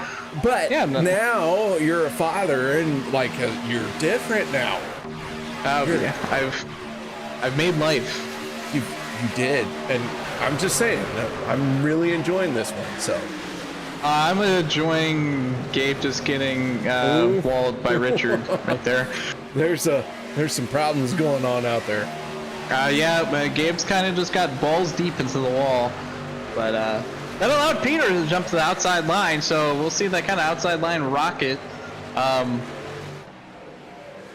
But Yeah, no. now you're a father and like you're different now. Yeah, I've made life. You did, and I'm just saying I'm really enjoying this one. So I'm enjoying Gabe just getting walled by Richard right there. there's some problems going on out there. Yeah, but Gabe's kind of just got balls deep into the wall, but that allowed Peter to jump to the outside line, so we'll see that kind of outside line rocket.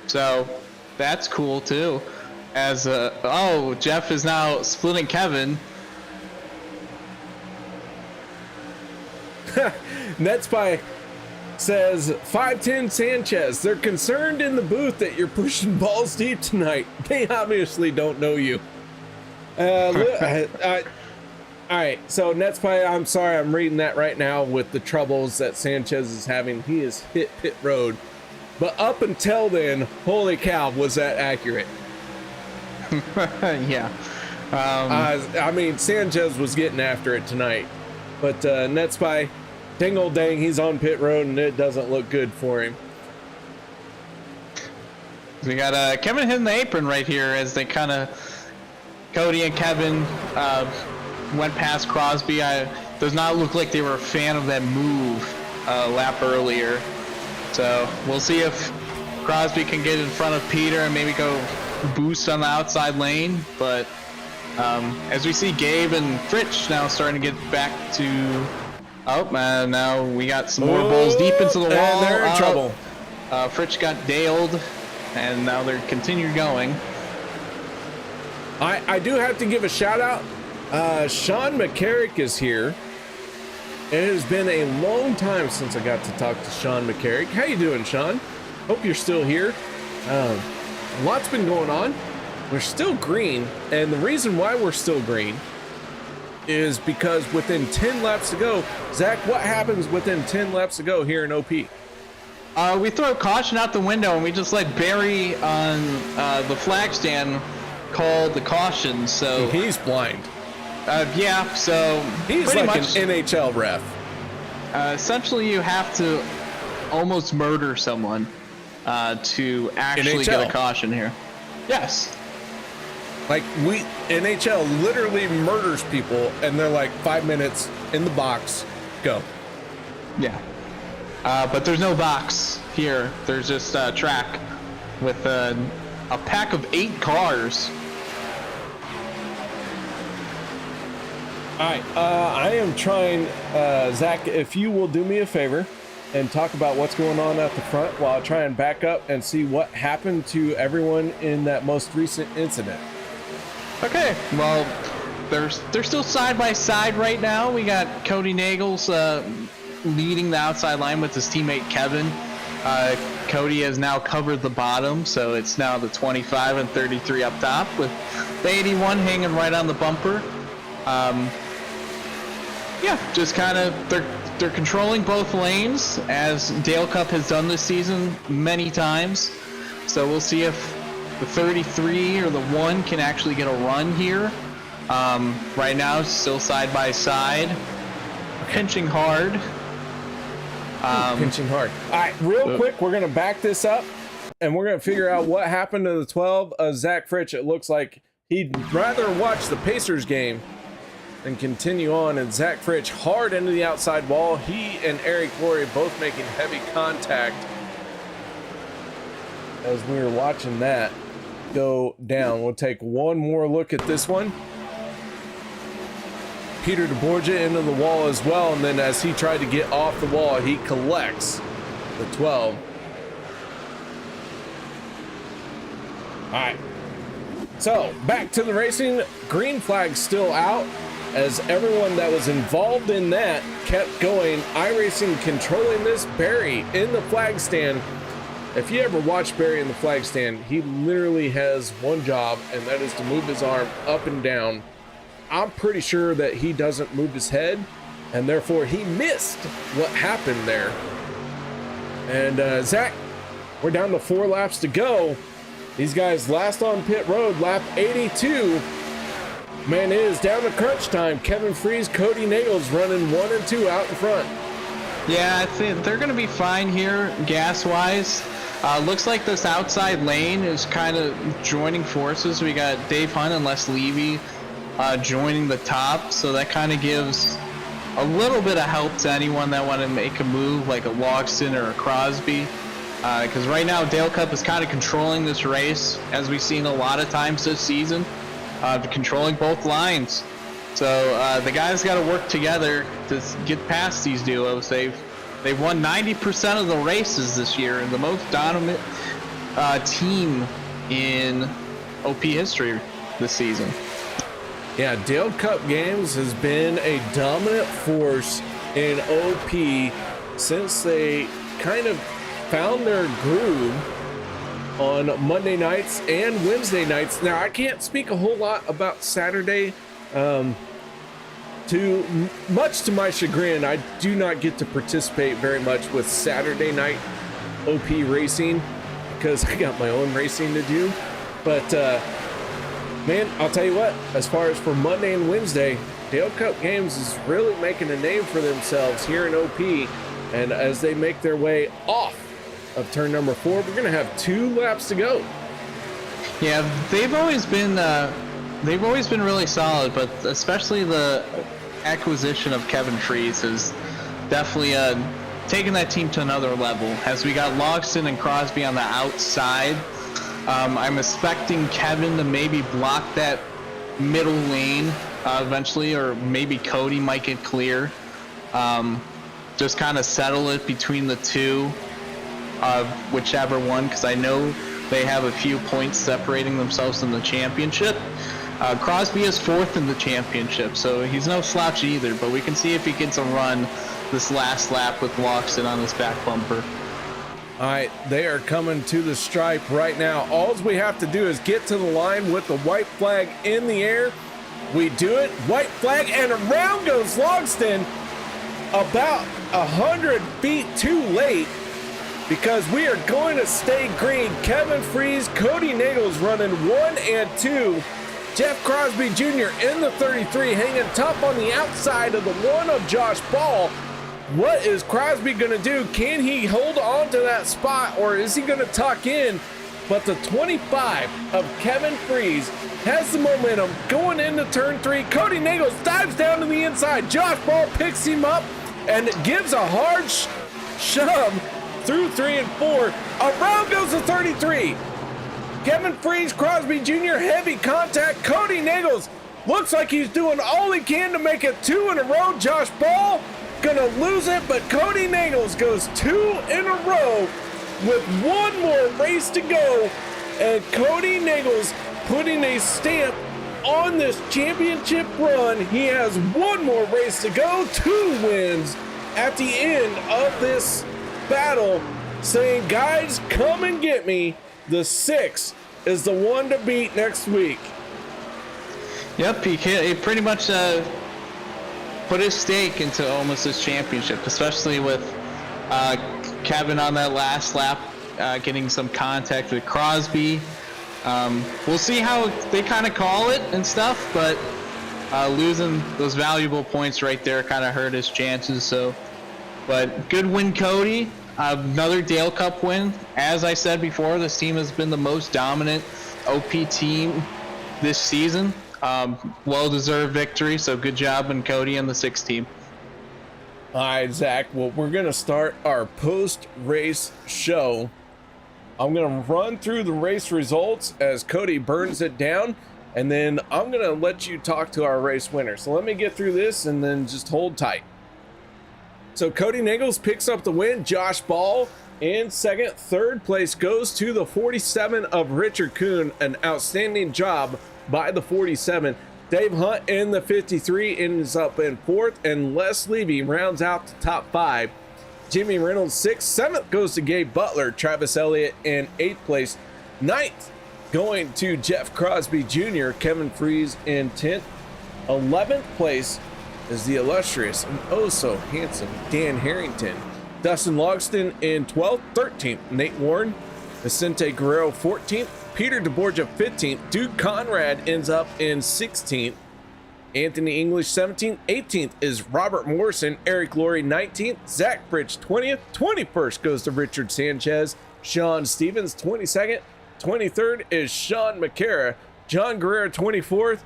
So that's cool too. As Jeff is now splitting Kevin. Netspy says 5'10" Sanchez. They're concerned in the booth that you're pushing balls deep tonight. They obviously don't know you. All right, so Netspy, I'm sorry, I'm reading that right now with the troubles that Sanchez is having. He has hit pit road, but up until then, holy cow, was that accurate? Yeah. I mean, Sanchez was getting after it tonight, but Netspy, dang old dang, he's on pit road and it doesn't look good for him. We got Kevin hitting the apron right here as they kind of Kody and Kevin went past Crosby. Does not look like they were a fan of that move lap earlier. So we'll see if Crosby can get in front of Peter and maybe go boost on the outside lane. But as we see Gabe and Fritsch now starting to get back to... Oh, man, now we got some more balls deep into the wall. And they're in trouble. Fritsch got Daled, and now they're continuing going. I do have to give a shout out. Sean McCarrick is here. It has been a long time since I got to talk to Sean McCarrick. How you doing, Sean? Hope you're still here. Lots been going on. We're still green, and the reason why we're still green is because within 10 laps to go, Zach, what happens within 10 laps to go here in OP? We throw caution out the window, and we just let Barry on the flag stand call the caution. So he's blind. Yeah, so he's pretty like much an NHL ref. Essentially, you have to almost murder someone to actually NHL. get a caution here. Yes. Like NHL literally murders people, and they're like 5 minutes in the box, go. Yeah. But there's no box here. There's just a track with a pack of 8 cars. All right, I am trying, Zach, if you will do me a favor and talk about what's going on at the front while I try and back up and see what happened to everyone in that most recent incident. Okay, well, they're still side by side right now. We got Kody Neagles leading the outside line with his teammate Kevin. Kody has now covered the bottom, so it's now the 25 and 33 up top with the 81 hanging right on the bumper. Yeah, just kind of they're controlling both lanes as Dale Cup has done this season many times. So we'll see if the 33 or the 1 can actually get a run here. Right now, still side by side, pinching hard. Pinching hard. All right, real quick, we're gonna back this up, and we're gonna figure out what happened to the 12 of Zach Fritsch. It looks like he'd rather watch the Pacers game and continue on, and Zach Fritsch hard into the outside wall. He and Eric Glory both making heavy contact as we were watching that go down. We'll take one more look at this one. Peter deBorja into the wall as well, and then as he tried to get off the wall, he collects the 12. All right, so back to the racing. Green flag still out as everyone that was involved in that kept going. iRacing controlling this. Barry in the flag stand. If you ever watch Barry in the flag stand, he literally has one job, and that is to move his arm up and down. I'm pretty sure that he doesn't move his head, and therefore he missed what happened there. And Zach, we're down to 4 laps to go. These guys last on pit road, lap 82. Man, it is down to crunch time. Kevin Freis, Kody Neagles running 1 and 2 out in front. Yeah, I think they're going to be fine here gas-wise. Looks like this outside lane is kind of joining forces. We got Dave Hunt and Les Levy joining the top, so that kind of gives a little bit of help to anyone that want to make a move like a Logston or a Crosby. Because right now Dale Cup is kind of controlling this race, as we've seen a lot of times this season, controlling both lines. So the guys got to work together to get past these duos. They've won 90% of the races this year, and the most dominant team in OP history this season. Yeah, Dale Cup Games has been a dominant force in OP since they kind of found their groove on Monday nights and Wednesday nights. Now, I can't speak a whole lot about Saturday. Too much to my chagrin, I do not get to participate very much with Saturday night OP racing because I got my own racing to do. But man, I'll tell you what, as far as for Monday and Wednesday, Dale Cup Games is really making a name for themselves here in OP. And as they make their way off of turn number 4, we're gonna have 2 laps to go. Yeah, they've always been really solid, but especially the acquisition of Kevin Freis has definitely taken that team to another level. As we got Logston and Crosby on the outside, I'm expecting Kevin to maybe block that middle lane eventually, or maybe Kody might get clear. Just kind of settle it between the two, whichever one, because I know they have a few points separating themselves in the championship. Crosby is 4th in the championship, so he's no slouch either, but we can see if he gets a run this last lap with Logston on his back bumper. All right, they are coming to the stripe right now. All we have to do is get to the line with the white flag in the air. We do it, white flag, and around goes Logston about 100 feet too late, because we are going to stay green. Kevin Freis, Kody Neagles running 1 and 2. Jeff Crosby Jr. in the 33, hanging top on the outside of the 1 of Josh Ball. What is Crosby going to do? Can he hold on to that spot, or is he going to tuck in? But the 25 of Kevin Freis has the momentum going into turn 3. Kody Neagles dives down to the inside. Josh Ball picks him up and gives a hard shove through 3 and 4. Around goes the 33. Kevin Freis, Crosby Jr., heavy contact. Kody Neagles looks like he's doing all he can to make it 2 in a row. Josh Ball gonna lose it, but Kody Neagles goes 2 in a row with 1 more race to go. And Kody Neagles putting a stamp on this championship run. He has 1 more race to go, 2 wins at the end of this battle, saying, guys, come and get me. The 6 is the one to beat next week. Yep, he pretty much put his stake into almost his championship, especially with Kevin on that last lap getting some contact with Crosby. We'll see how they kind of call it and stuff, but losing those valuable points right there kind of hurt his chances. So, but good win, Kody. Another Dale Cup win. As I said before, this team has been the most dominant OP team this season. Well-deserved victory, so good job on Kody and the 6 team. All right, Zach, well, we're going to start our post-race show. I'm going to run through the race results as Kody burns it down, and then I'm going to let you talk to our race winner. So let me get through this and then just hold tight. So Kody Neagles picks up the win. Josh Ball in second. Third place goes to the 47 of Richard Kuhn. An outstanding job by the 47. Dave Hunt in the 53 ends up in 4th, and Les Levy rounds out the top 5. Jimmy Reynolds 6th. 7th goes to Gabe Butler. Travis Elliott in 8th place. 9th going to Jeff Crosby Jr. Kevin Freis in 10th. 11th place is the illustrious and oh so handsome Dan Harrington. Dustin Logston in 12th. 13th, Nate Warren. Vicente Guerrero 14th. Peter deBorja 15th. Duke Conrad ends up in 16th. Anthony English 17th. 18th is Robert Morrison. Eric Laurie 19th. Zach Bridge 20th. 21st goes to Richard Sanchez. Shawn Stevens 22nd. 23rd is Sean McCara. John Guerrero 24th.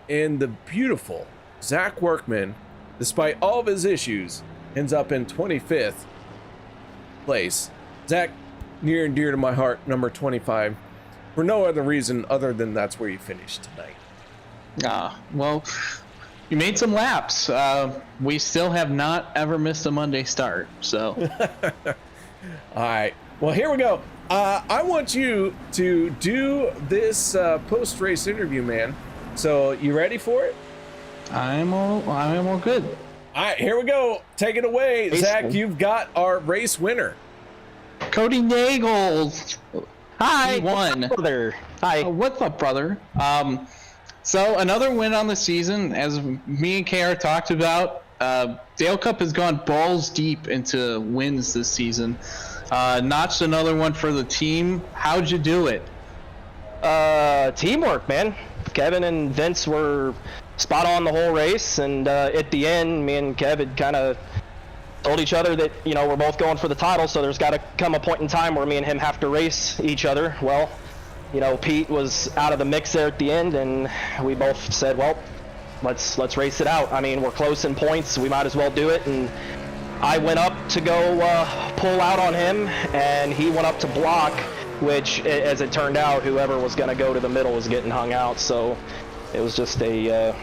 And the beautiful Zach Workman, despite all of his issues, ends up in 25th place. Zach, near and dear to my heart, number 25, for no other reason other than that's where you finished tonight. Well, you made some laps. We still have not ever missed a Monday start, so. All right, well, here we go. I want you to do this post-race interview, man. So you ready for it? I'm all good. All right, here we go. Take it away, Zach. You've got our race winner, Kody Neagles. Hi. He won. What's up, brother? Hi. What's up, brother? So another win on the season, as me and KR talked about. Dale Cup has gone balls deep into wins this season. Notched another one for the team. How'd you do it? Teamwork, man. Kevin and Vince were spot on the whole race, and at the end, me and Kev had kind of told each other that, you know, we're both going for the title, so there's got to come a point in time where me and him have to race each other. Well, you know, Pete was out of the mix there at the end, and we both said, well, let's race it out. I mean, we're close in points, we might as well do it. And I went up to go pull out on him, and he went up to block, which, as it turned out, whoever was going to go to the middle was getting hung out. So it was just it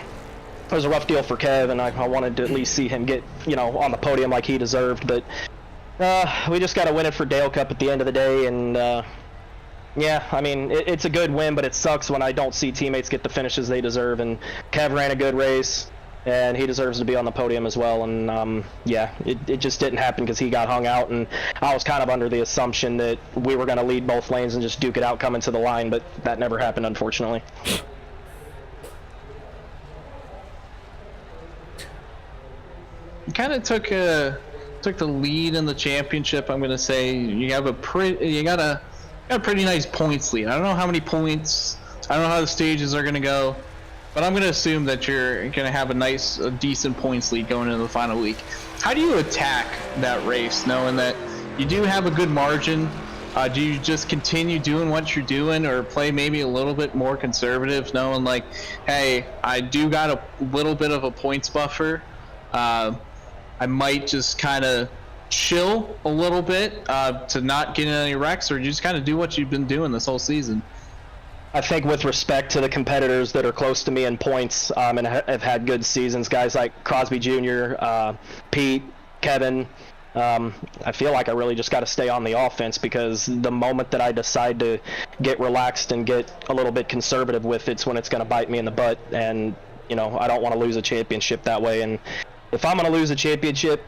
was a rough deal for Kev, and I wanted to at least see him get, you know, on the podium like he deserved. But we just got to win it for Dale Cup at the end of the day. And yeah, I mean, it's a good win, but it sucks when I don't see teammates get the finishes they deserve. And Kev ran a good race, and he deserves to be on the podium as well. And yeah, it just didn't happen because he got hung out, and I was kind of under the assumption that we were going to lead both lanes and just duke it out coming to the line, but that never happened, unfortunately. You kind of took the lead in the championship. I'm going to say you got a pretty nice points lead. I don't know how many points. I don't know how the stages are going to go. But I'm going to assume that you're going to have a decent points lead going into the final week. How do you attack that race, knowing that you do have a good margin? Do you just continue doing what you're doing, or play maybe a little bit more conservative, knowing like, hey, I do got a little bit of a points buffer. I might just kind of chill a little bit to not get in any wrecks, or just kind of do what you've been doing this whole season? I think with respect to the competitors that are close to me in points and have had good seasons, guys like Crosby Jr., Pete, Kevin, I feel like I really just got to stay on the offense, because the moment that I decide to get relaxed and get a little bit conservative with it's when it's going to bite me in the butt. And, you know, I don't want to lose a championship that way. And if I'm going to lose a championship,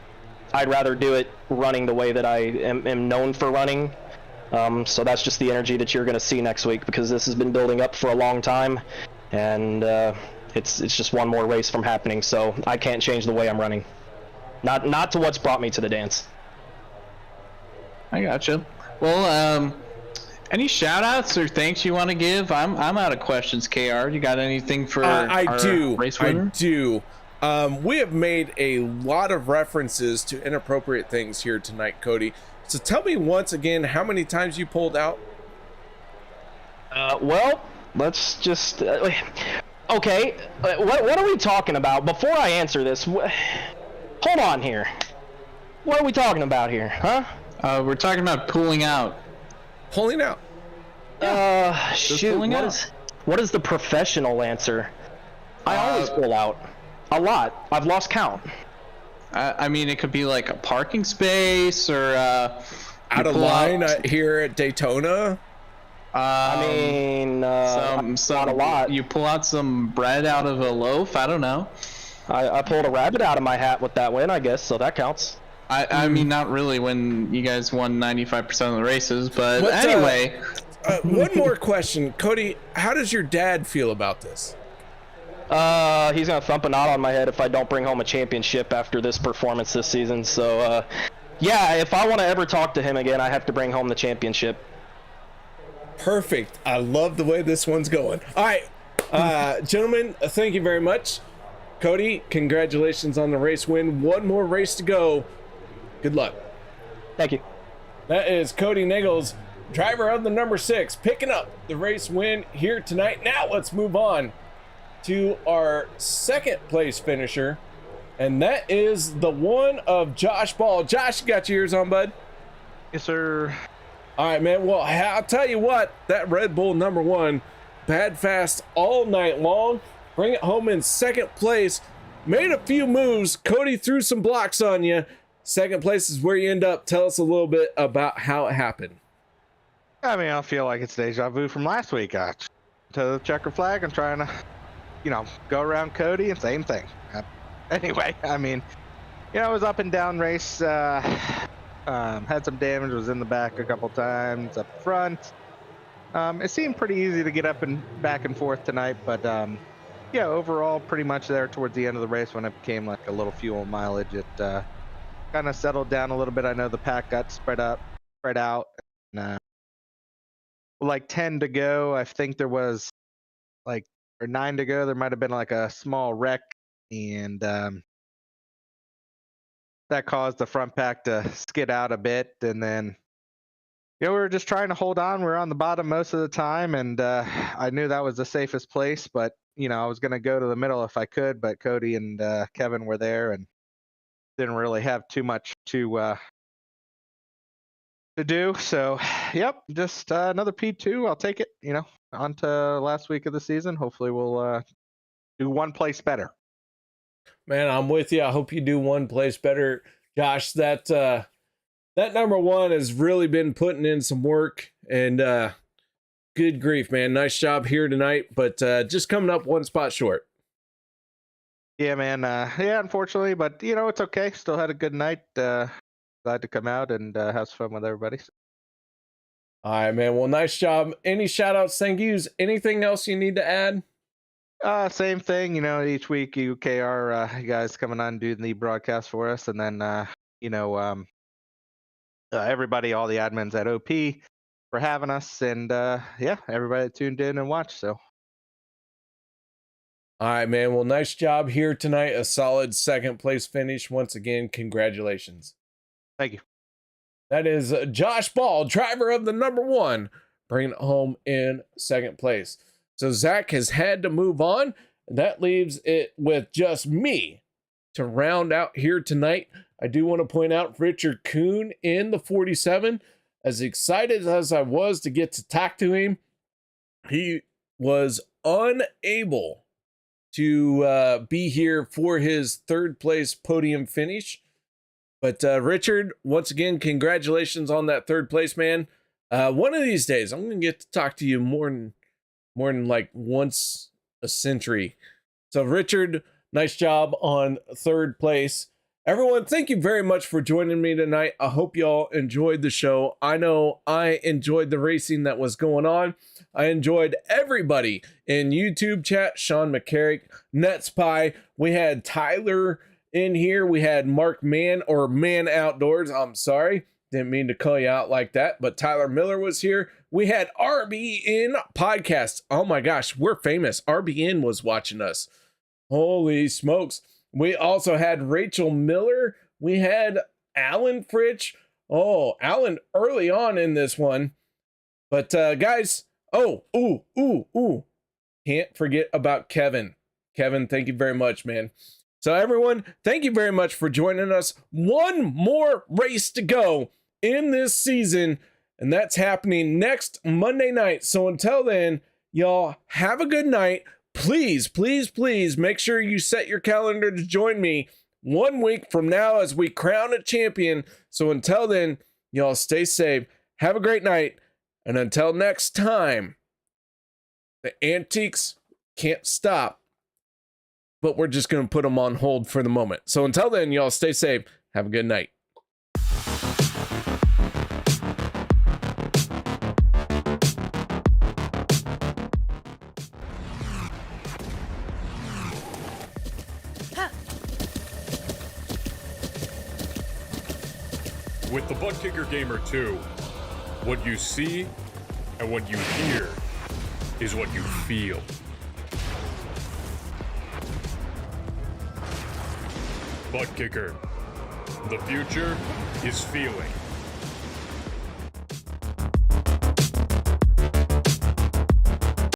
I'd rather do it running the way that I am known for running. So that's just the energy that you're going to see next week, because this has been building up for a long time, and it's just one more race from happening. So I can't change the way I'm running. Not to what's brought me to the dance. I gotcha. Well, any shout outs or thanks you want to give? I'm out of questions, KR. You got anything for race winner? I do. We have made a lot of references to inappropriate things here tonight, Kody. So tell me once again how many times you pulled out. Well, let's just okay. What are we talking about? Before I answer this, hold on here. What are we talking about here, huh? We're talking about pulling out. Pulling out. Shoot. What is the professional answer? I always pull out. A lot. I've lost count. I mean, it could be like a parking space, or out of line here at Daytona. I mean, not a lot. You pull out some bread out of a loaf. I don't know. I pulled a rabbit out of my hat with that win, I guess, so that counts. I mean, not really when you guys won 95% of the races, but anyway. One more question, Kody. How does your dad feel about this? He's gonna thump a knot on my head if I don't bring home a championship after this performance this season. So, yeah, if I want to ever talk to him again, I have to bring home the championship. Perfect. I love the way this one's going. All right, gentlemen, thank you very much. Kody, congratulations on the race win. One more race to go. Good luck. Thank you. That is Kody Neagles, driver of the number 6, picking up the race win here tonight. Now let's move on to our second place finisher, and that is the one of Josh Ball. Josh, you got your ears on, bud? Yes, sir. All right, man. Well, I'll tell you what, that Red Bull number 1, bad fast all night long. Bring it home in second place. Made a few moves. Kody threw some blocks on you. Second place is where you end up. Tell us a little bit about how it happened. I mean, I feel like it's deja vu from last week. To the checker flag and trying to, go around Kody and same thing. Anyway, I mean, it was up and down race. Had some damage, was in the back a couple times, up front. It seemed pretty easy to get up and back and forth tonight, but yeah, overall, pretty much there towards the end of the race when it became like a little fuel mileage, it kind of settled down a little bit. I know the pack got spread out, and like 10 to go, I think there was or 9 to go, there might have been like a small wreck, and that caused the front pack to skid out a bit, and then we were just trying to hold on. We were on the bottom most of the time, and I knew that was the safest place, but I was going to go to the middle if I could, but Kody and Kevin were there and didn't really have too much to do. So, yep, just another P2. I'll take it, on to last week of the season. Hopefully we'll do one place better. Man, I'm with you. I hope you do one place better. Josh, that number 1 has really been putting in some work, and good grief, man. Nice job here tonight, but just coming up one spot short. Yeah, man. Yeah, unfortunately, but it's okay. Still had a good night. Glad to come out and have some fun with everybody. All right, man. Well, nice job. Any shout outs, thank yous? Anything else you need to add? Same thing. Each week UKR you guys coming on and doing the broadcast for us, and then everybody, all the admins at OP for having us, and yeah, everybody that tuned in and watched. So. All right, man. Well, nice job here tonight. A solid second place finish. Once again, congratulations. Thank you. That is Josh Ball, driver of the number 1, bringing it home in second place. So Zach has had to move on. And that leaves it with just me to round out here tonight. I do want to point out Richard Kuhn in the 47. As excited as I was to get to talk to him, he was unable to be here for his third place podium finish. But Richard, once again, congratulations on that third place, man. One of these days, I'm going to get to talk to you more than like once a century. So Richard, nice job on third place. Everyone, thank you very much for joining me tonight. I hope y'all enjoyed the show. I know I enjoyed the racing that was going on. I enjoyed everybody in YouTube chat. Sean McCarrick, NetSpy. We had Tyler in here. We had Mark Man Outdoors. I'm sorry. Didn't mean to call you out like that, but Tyler Miller was here. We had RBN Podcast. Oh my gosh, we're famous. RBN was watching us. Holy smokes. We also had Rachel Miller. We had Alan Fritsch. Oh, Alan early on in this one. But guys, can't forget about Kevin. Kevin, thank you very much, man. So everyone, thank you very much for joining us. One more race to go in this season, and that's happening next Monday night. So until then, y'all have a good night. Please, please, please make sure you set your calendar to join me 1 week from now as we crown a champion. So until then, y'all stay safe. Have a great night. And until next time, the antiques can't stop, but we're just going to put them on hold for the moment. So until then, y'all stay safe. Have a good night. With the Butt Kicker Gamer 2, what you see and what you hear is what you feel. butt kicker. The future is feeling.